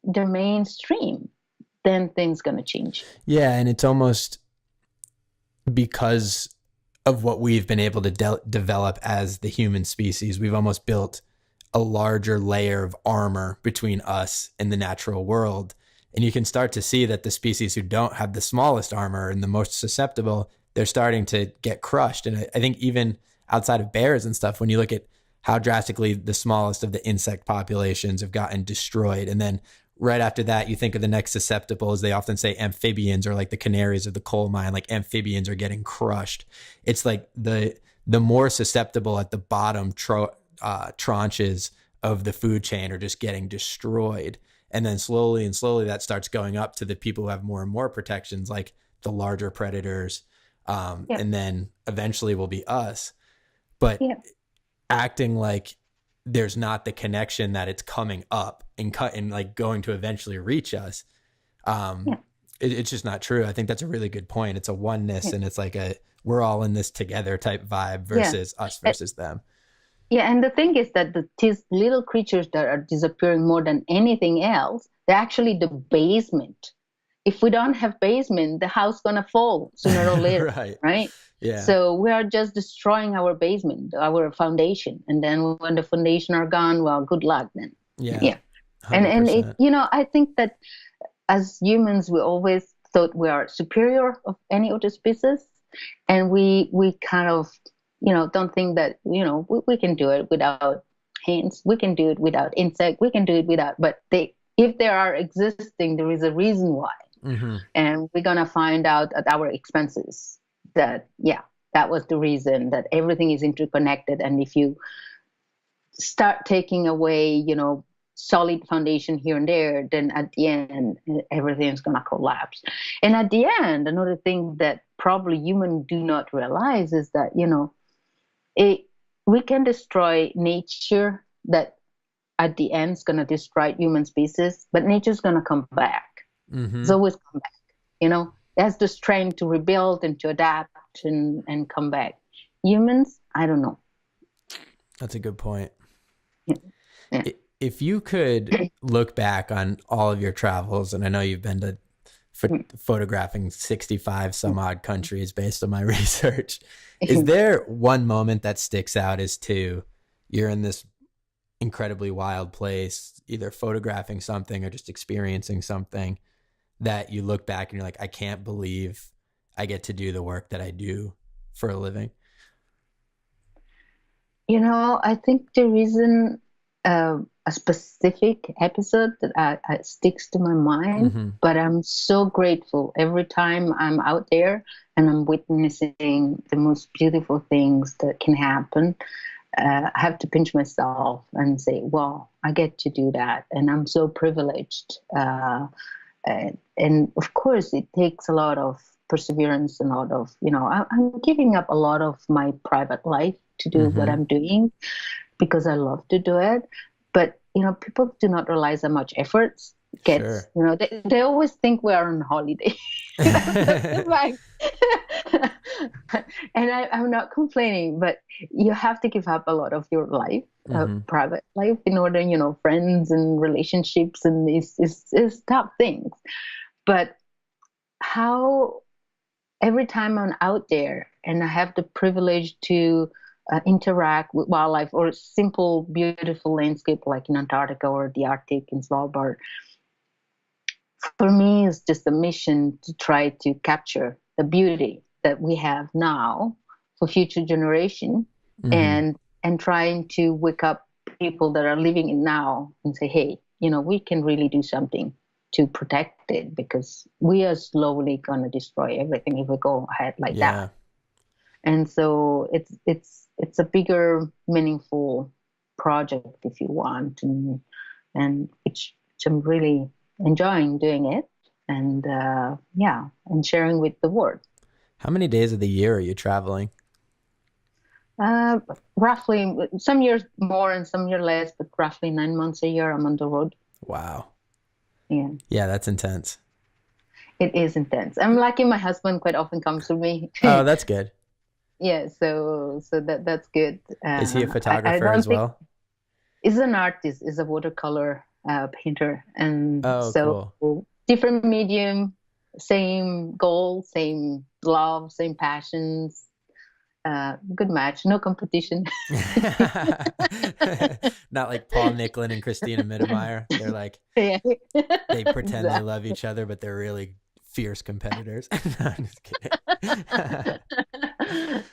Speaker 5: the mainstream, then things gonna change.
Speaker 4: Yeah, and it's almost because of what we've been able to develop as the human species, we've almost built a larger layer of armor between us and the natural world. And you can start to see that the species who don't have the smallest armor and the most susceptible, they're starting to get crushed. And I think even outside of bears and stuff, when you look at how drastically the smallest of the insect populations have gotten destroyed, and then right after that, you think of the next susceptible, as they often say, amphibians, or like the canaries of the coal mine, like amphibians are getting crushed. It's like the more susceptible at the bottom tranches of the food chain are just getting destroyed. And then slowly that starts going up to the people who have more and more protections, like the larger predators. And then eventually will be us. But acting like there's not the connection that it's coming up and like going to eventually reach us. It's just not true. I think that's a really good point. It's a oneness, and it's like we're all in this together type vibe versus us versus them.
Speaker 5: Yeah, and the thing is that these little creatures that are disappearing more than anything else, they're actually the basement. If we don't have basement, the house gonna fall sooner or later, right? Yeah. So we are just destroying our basement, our foundation, and then when the foundation are gone, well, good luck then. Yeah. 100%. And it, I think that as humans, we always thought we are superior of any other species. and we kind of, don't think that, we can do it without hands, we can do it without insect, we can do it without, but if they are existing, there is a reason why.
Speaker 4: Mm-hmm.
Speaker 5: And we're gonna find out at our expenses that, that was the reason, that everything is interconnected. And if you start taking away, solid foundation here and there, then at the end, everything's going to collapse. And at the end, another thing that probably humans do not realize is that, we can destroy nature, that at the end is going to destroy human species, but nature's going to come back.
Speaker 4: Mm-hmm.
Speaker 5: It's always come back. It has the strength to rebuild and to adapt and come back. Humans, I don't know.
Speaker 4: That's a good point.
Speaker 5: Yeah.
Speaker 4: If you could look back on all of your travels, and I know you've been to photographing 65 some odd countries based on my research, is there one moment that sticks out as to you're in this incredibly wild place, either photographing something or just experiencing something, that you look back and you're like, I can't believe I get to do the work that I do for a living?
Speaker 5: I think the reason a specific episode that sticks to my mind,
Speaker 4: Mm-hmm.
Speaker 5: but I'm so grateful every time I'm out there and I'm witnessing the most beautiful things that can happen. I have to pinch myself and say, well, I get to do that. And I'm so privileged. And of course, it takes a lot of perseverance and a lot of, I'm giving up a lot of my private life to do
Speaker 4: Mm-hmm.
Speaker 5: what I'm doing because I love to do it. But, people do not realize how much effort gets,
Speaker 4: Sure.
Speaker 5: They always think we are on holiday. And I'm not complaining, but you have to give up a lot of your life,
Speaker 4: Mm-hmm.
Speaker 5: private life, in order, friends and relationships and these is tough things. But how every time I'm out there and I have the privilege to interact with wildlife or simple, beautiful landscape like in Antarctica or the Arctic in Svalbard, for me, it's just a mission to try to capture the beauty that we have now for future generation,
Speaker 4: Mm-hmm.
Speaker 5: and trying to wake up people that are living it now and say, hey, we can really do something to protect it, because we are slowly going to destroy everything if we go ahead like that. And so it's a bigger, meaningful project, if you want, and I'm really enjoying doing it, and and sharing with the world.
Speaker 4: How many days of the year are you traveling?
Speaker 5: Roughly, some years more and some years less, but roughly 9 months a year I'm on the road.
Speaker 4: Wow.
Speaker 5: Yeah,
Speaker 4: That's intense.
Speaker 5: it is intense. I'm lucky my husband quite often comes with me.
Speaker 4: Oh, that's good.
Speaker 5: Yeah, so that's good.
Speaker 4: Is he a photographer
Speaker 5: don't
Speaker 4: as well?
Speaker 5: He's an artist. He's a watercolor painter, and
Speaker 4: Cool.
Speaker 5: Different medium, same goal, same love, same passions. Good match, no competition.
Speaker 4: Not like Paul Nicklin and Christina Mittermeier. They're like,
Speaker 5: Yeah.
Speaker 4: they pretend they love each other, but they're really fierce competitors. No, I'm just kidding.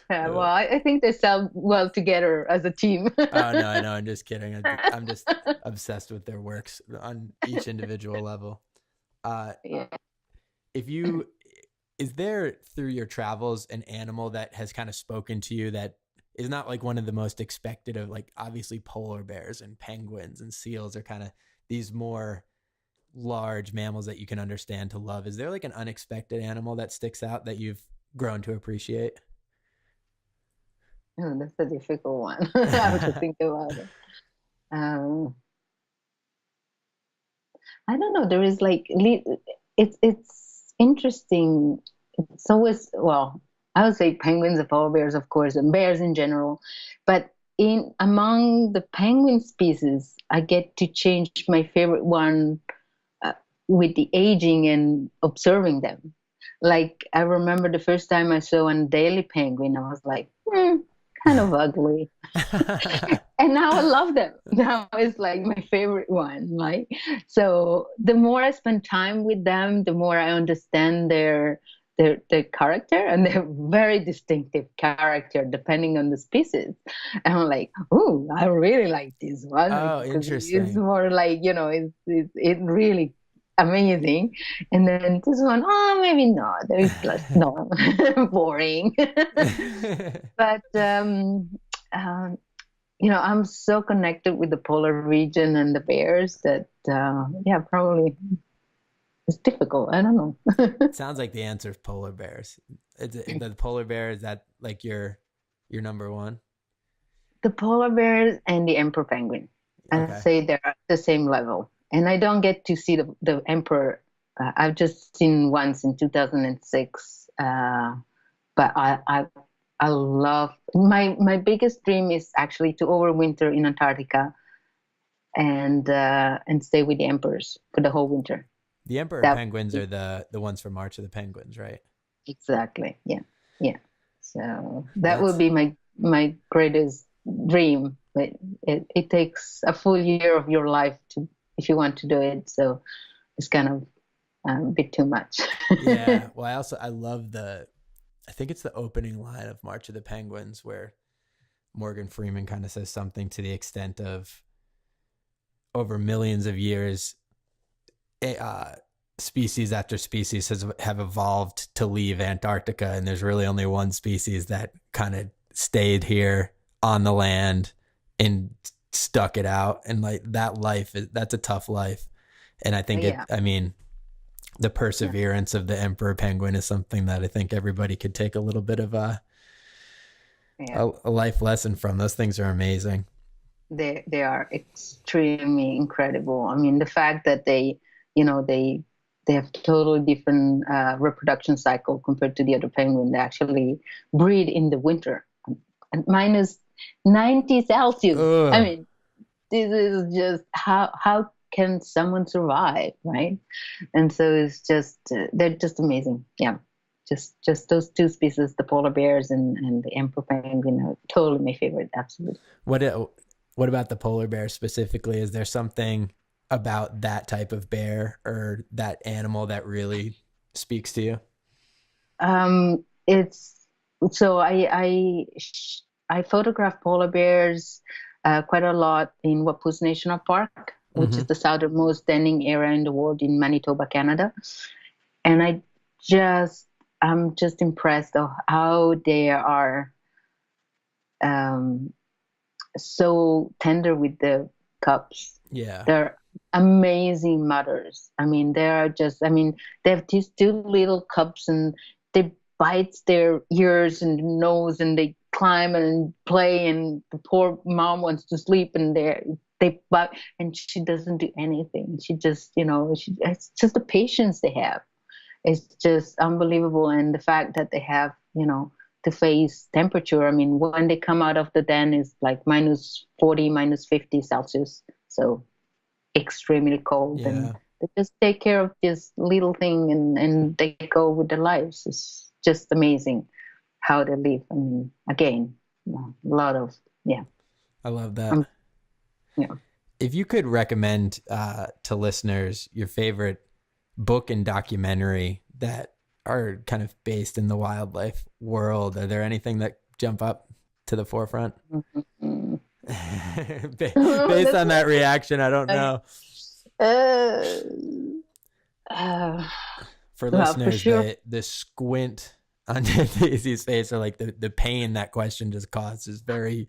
Speaker 5: Well, I think they sell well together as a team.
Speaker 4: Oh, no, I know. I'm just kidding. I'm just obsessed with their works on each individual level.
Speaker 5: Yeah.
Speaker 4: Is there, through your travels, an animal that has kind of spoken to you that is not like one of the most expected of, like, obviously polar bears and penguins and seals are kind of these more large mammals that you can understand to love. Is there like an unexpected animal that sticks out that you've grown to appreciate?
Speaker 5: Oh, that's a difficult one. I have to think about it. I don't know. There is like, it's interesting. It's always, well, I would say penguins and polar bears, of course, and bears in general. But among the penguin species, I get to change my favorite one with the aging and observing them. Like, I remember the first time I saw a daily penguin, I was like, kind of ugly. And now I love them. Now it's like my favorite one. Like, so the more I spend time with them, the more I understand their their character, and they're very distinctive character depending on the species. And I'm like, oh, I really like this one.
Speaker 4: Oh,
Speaker 5: Because
Speaker 4: interesting.
Speaker 5: it's more like, it's really amazing. And then this one, oh, maybe not. There's plus no, boring. But I'm so connected with the polar region and the bears that probably it's difficult. I don't know.
Speaker 4: It sounds like the answer is polar bears. The polar bear, is that like your number one?
Speaker 5: The polar bears and the emperor penguin.
Speaker 4: Okay.
Speaker 5: I'd say they're at the same level. And I don't get to see the emperor. I've just seen once in 2006. But I love, my biggest dream is actually to overwinter in Antarctica and stay with the emperors for the whole winter.
Speaker 4: The emperor penguins are the ones from March of the Penguins, right?
Speaker 5: Exactly. Yeah. So that would be my greatest dream. But it takes a full year of your life if you want to do it. So it's kind of a bit too much.
Speaker 4: Yeah. Well, I love I think it's the opening line of March of the Penguins where Morgan Freeman kind of says something to the extent of, over millions of years, species after species have evolved to leave Antarctica, and there's really only one species that kind of stayed here on the land and stuck it out. And like that life, that's a tough life. And I think the perseverance of the emperor penguin is something that I think everybody could take a little bit of a life lesson from. Those things are amazing.
Speaker 5: They are extremely incredible. I mean, the fact that they have totally different reproduction cycle compared to the other penguin. They actually breed in the winter at minus 90 Celsius.
Speaker 4: Ugh.
Speaker 5: I mean, this is just how can someone survive, right? And so it's just they're just amazing. Yeah, just those two species, the polar bears and the emperor penguin, are totally my favorite. Absolutely.
Speaker 4: What about the polar bear specifically? Is there something about that type of bear or that animal that really speaks to you?
Speaker 5: It's so I photograph polar bears quite a lot in Wapoos National Park, which is the southernmost standing area in the world in Manitoba, Canada. And I'm just impressed of how they are so tender with the cubs.
Speaker 4: Yeah.
Speaker 5: They're amazing mothers. I mean, they have these two little cubs and they bite their ears and nose and they climb and play, and the poor mom wants to sleep and they bite, and she doesn't do anything. She just, it's just the patience they have. It's just unbelievable. And the fact that they have, to face temperature. I mean, when they come out of the den is like minus 40, minus 50 Celsius. So extremely cold.
Speaker 4: Yeah.
Speaker 5: And they just take care of this little thing and they go with their lives. It's just amazing how they live. I mean, again, a lot of,
Speaker 4: I love that. If you could recommend to listeners your favorite book and documentary that are kind of based in the wildlife world, are there anything that jump up to the forefront? Based on that reaction, I don't know. For listeners,
Speaker 5: for sure.
Speaker 4: the squint on Daisy's face, or like the pain that question just caused, is very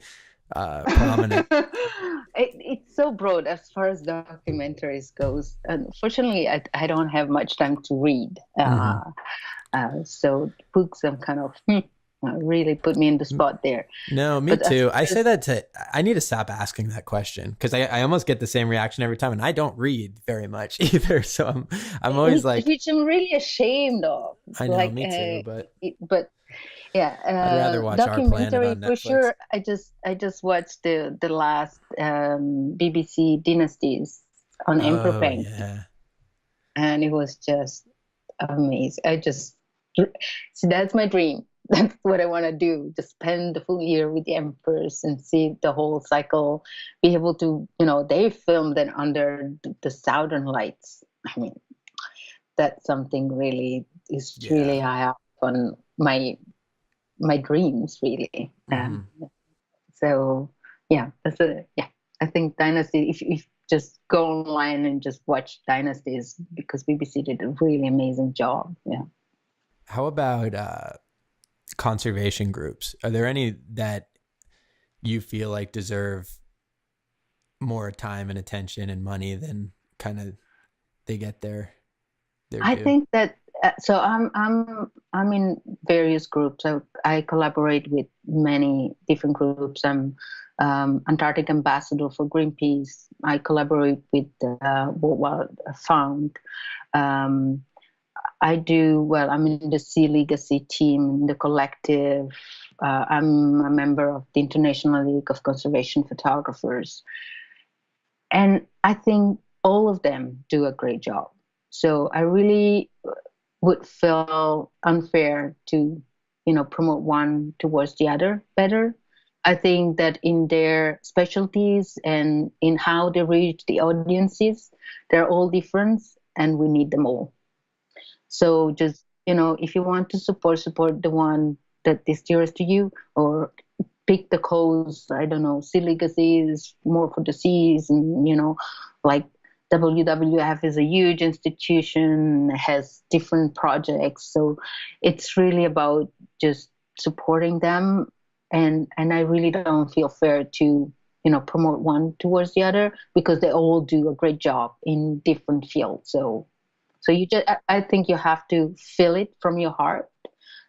Speaker 4: prominent.
Speaker 5: It's so broad as far as documentaries goes. Unfortunately, I don't have much time to read. So books, I'm kind of really put me in the spot there.
Speaker 4: No, me too. I say that I need to stop asking that question because I almost get the same reaction every time, and I don't read very much either. So I'm always like,
Speaker 5: which I'm really ashamed of.
Speaker 4: I know, me too,
Speaker 5: but yeah,
Speaker 4: I'd rather watch Our Planet on Netflix.
Speaker 5: For sure. I just watched the last BBC Dynasties on Emperor Penguin, and it was just amazing. See, that's my dream. That's what I want to do. Just spend the full year with the emperors and see the whole cycle. Be able to, they filmed it under the southern lights. I mean, that's something really is really high up on my dreams, really. So yeah, I think Dynasty. If you just go online and just watch Dynasties, because BBC did a really amazing job. Yeah.
Speaker 4: How about conservation groups? Are there any that you feel like deserve more time and attention and money than kind of they get their
Speaker 5: I
Speaker 4: due?
Speaker 5: think that so I'm in various groups. I collaborate with many different groups. I'm Antarctic ambassador for Greenpeace. I collaborate with World Wildlife Fund. I'm in the SeaLegacy team, the collective. I'm a member of the International League of Conservation Photographers. And I think all of them do a great job. So I really would feel unfair to, promote one towards the other better. I think that in their specialties and in how they reach the audiences, they're all different and we need them all. So just, if you want to support the one that is dearest to you, or pick the cause. I don't know, SeaLegacy is more for the seas, and, like WWF is a huge institution, has different projects. So it's really about just supporting them. And I really don't feel fair to, promote one towards the other, because they all do a great job in different fields. So I think you have to feel it from your heart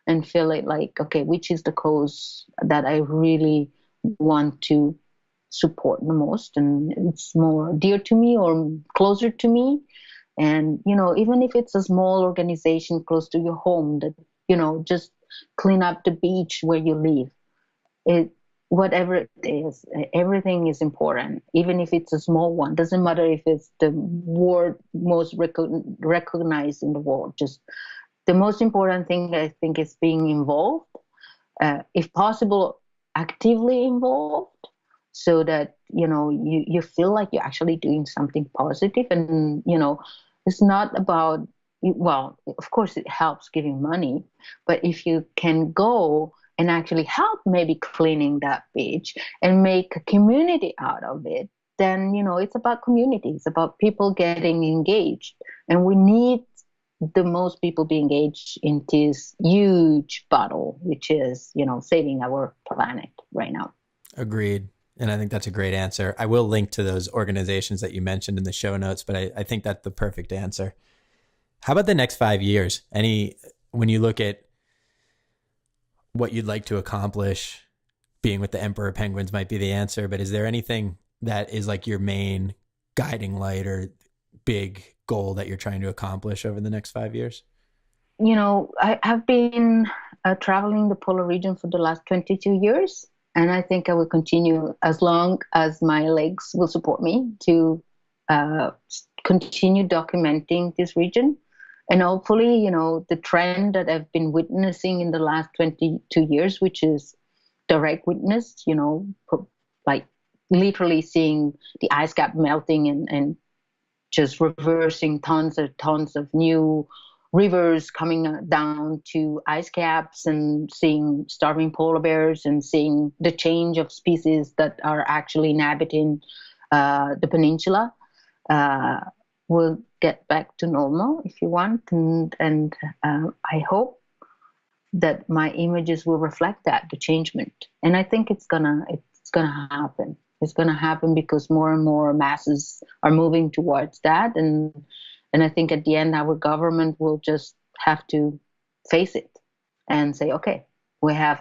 Speaker 5: and feel it like, okay, which is the cause that I really want to support the most, and it's more dear to me or closer to me. And, even if it's a small organization close to your home that, just clean up the beach where you live, whatever it is, everything is important. Even if it's a small one, doesn't matter if it's the word most recognized in the world. Just the most important thing, I think, is being involved, if possible, actively involved, so that, you feel like you're actually doing something positive. And, it's not about, well, of course it helps giving money, but if you can go and actually help maybe cleaning that beach and make a community out of it, then, it's about community. It's about people getting engaged. And we need the most people be engaged in this huge battle, which is, saving our planet right now.
Speaker 4: Agreed. And I think that's a great answer. I will link to those organizations that you mentioned in the show notes, but I think that's the perfect answer. How about the next 5 years? When you look at what you'd like to accomplish, being with the Emperor Penguins might be the answer, but is there anything that is like your main guiding light or big goal that you're trying to accomplish over the next 5 years?
Speaker 5: I have been traveling the polar region for the last 22 years, and I think I will continue as long as my legs will support me to continue documenting this region. And hopefully, the trend that I've been witnessing in the last 22 years, which is direct witness, like literally seeing the ice cap melting and just reversing tons of new rivers coming down to ice caps, and seeing starving polar bears, and seeing the change of species that are actually inhabiting the peninsula. We'll get back to normal if you want, and I hope that my images will reflect that, the changement. And I think it's gonna happen. It's gonna happen because more and more masses are moving towards that, and I think at the end our government will just have to face it and say, okay,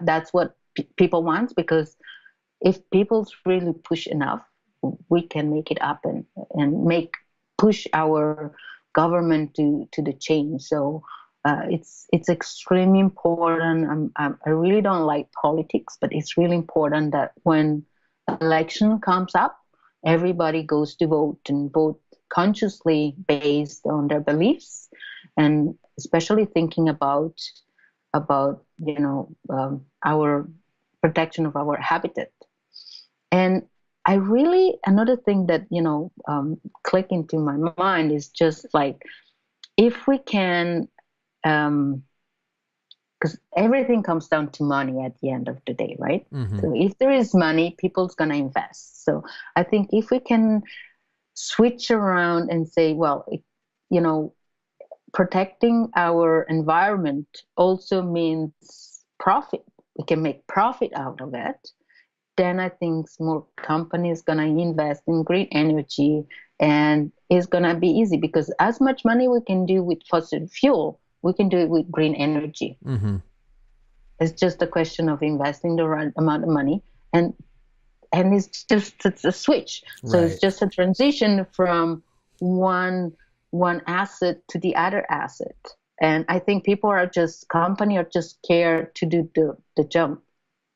Speaker 5: that's what people want, because if people really push enough, we can make it happen and push our government to the change. So it's extremely important. I really don't like politics, but it's really important that when election comes up, everybody goes to vote, and vote consciously based on their beliefs, and especially thinking about our protection of our habitat. And another thing that click into my mind is just like, if we can, because everything comes down to money at the end of the day, right? So if there is money, people's going to invest. So I think if we can switch around and say, well, protecting our environment also means profit. We can make profit out of it. Then I think more companies going to invest in green energy, and it's going to be easy, because as much money we can do with fossil fuel, we can do it with green energy. It's just a question of investing the right amount of money, and it's a switch. So
Speaker 4: Right.
Speaker 5: it's just a transition from one asset to the other asset. And I think companies are just scared to do the jump.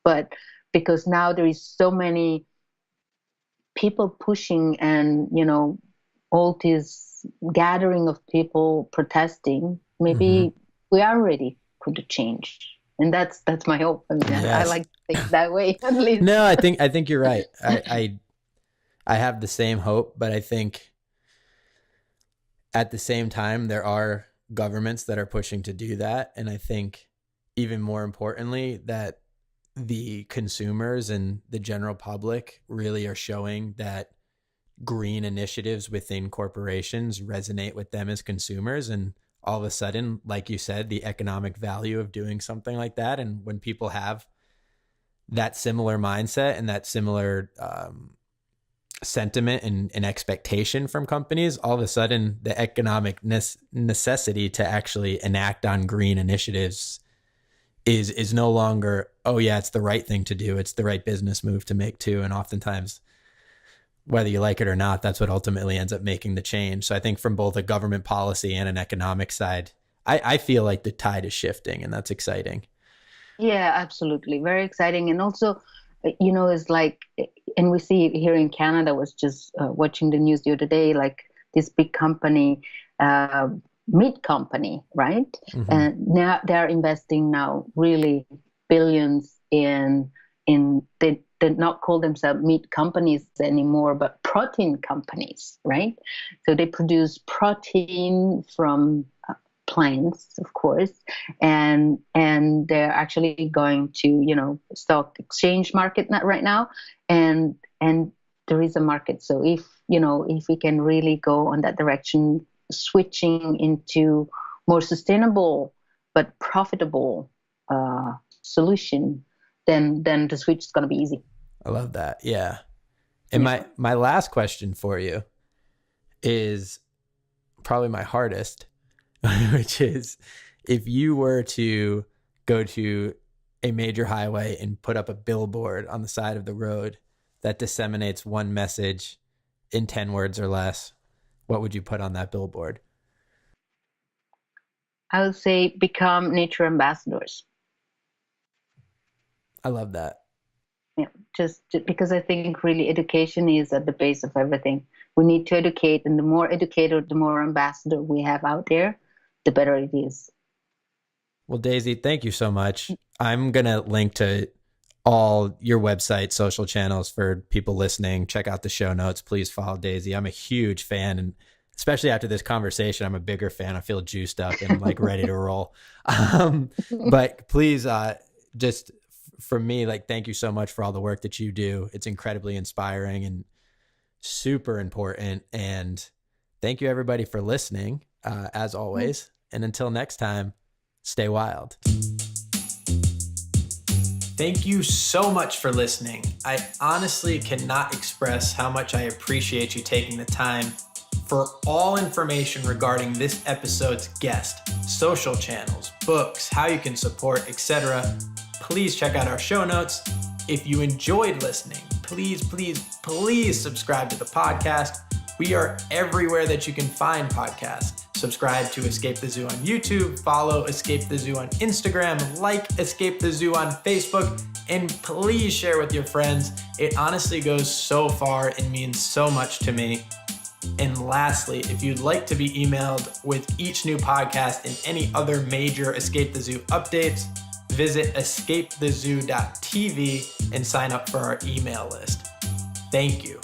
Speaker 5: But because now there is so many people pushing, and, all this gathering of people protesting, maybe we are ready for the change. And that's my hope. I mean,
Speaker 4: Yes.
Speaker 5: I like to think that way, at least.
Speaker 4: No, I think you're right. I have the same hope, but I think at the same time, there are governments that are pushing to do that. And I think even more importantly, that the consumers and the general public really are showing that green initiatives within corporations resonate with them as consumers. And all of a sudden, like you said, the economic value of doing something like that. And when people have that similar mindset and that similar sentiment and expectation from companies, all of a sudden the economic necessity to actually enact on green initiatives is no longer, oh yeah, it's the right thing to do. It's the right business move to make too. And oftentimes, whether you like it or not, that's what ultimately ends up making the change. So I think from both a government policy and an economic side, I feel like the tide is shifting, and that's exciting.
Speaker 5: Yeah, absolutely. Very exciting. And also, it's like, and we see here in Canada, was just watching the news the other day, like this big company, meat company, right? And now they're investing now really billions in they not call themselves meat companies anymore, but protein companies, right? So they produce protein from plants, of course, and they're actually going to stock exchange market right now, and there is a market. So if we can really go on that direction, switching into more sustainable but profitable solution, then the switch is going to be easy.
Speaker 4: I love that. Yeah. And my last question for you is probably my hardest, which is, if you were to go to a major highway and put up a billboard on the side of the road that disseminates one message in 10 words or less, what would you put on that billboard?
Speaker 5: I would say become nature ambassadors.
Speaker 4: I love that.
Speaker 5: Yeah, just because I think really education is at the base of everything. We need to educate, and the more educated, the more ambassador we have out there, the better it is.
Speaker 4: Well, Daisy, thank you so much. I'm going to link to all your website, social channels for people listening. Check out the show notes. Please follow Daisy. I'm a huge fan, and especially after this conversation, I'm a bigger fan. I feel juiced up and like ready to roll. But please, just for me, like, thank you so much for all the work that you do. It's incredibly inspiring and super important. And thank you everybody for listening, as always. And until next time, stay wild. Thank you so much for listening. I honestly cannot express how much I appreciate you taking the time. For all information regarding this episode's guest, social channels, books, how you can support, etc., please check out our show notes. If you enjoyed listening, please subscribe to the podcast. We are everywhere that you can find podcasts. Subscribe to Escape the Zoo on YouTube, follow Escape the Zoo on Instagram, like Escape the Zoo on Facebook, and please share with your friends. It honestly goes so far and means so much to me. And lastly, if you'd like to be emailed with each new podcast and any other major Escape the Zoo updates, visit escapethezoo.tv and sign up for our email list. Thank you.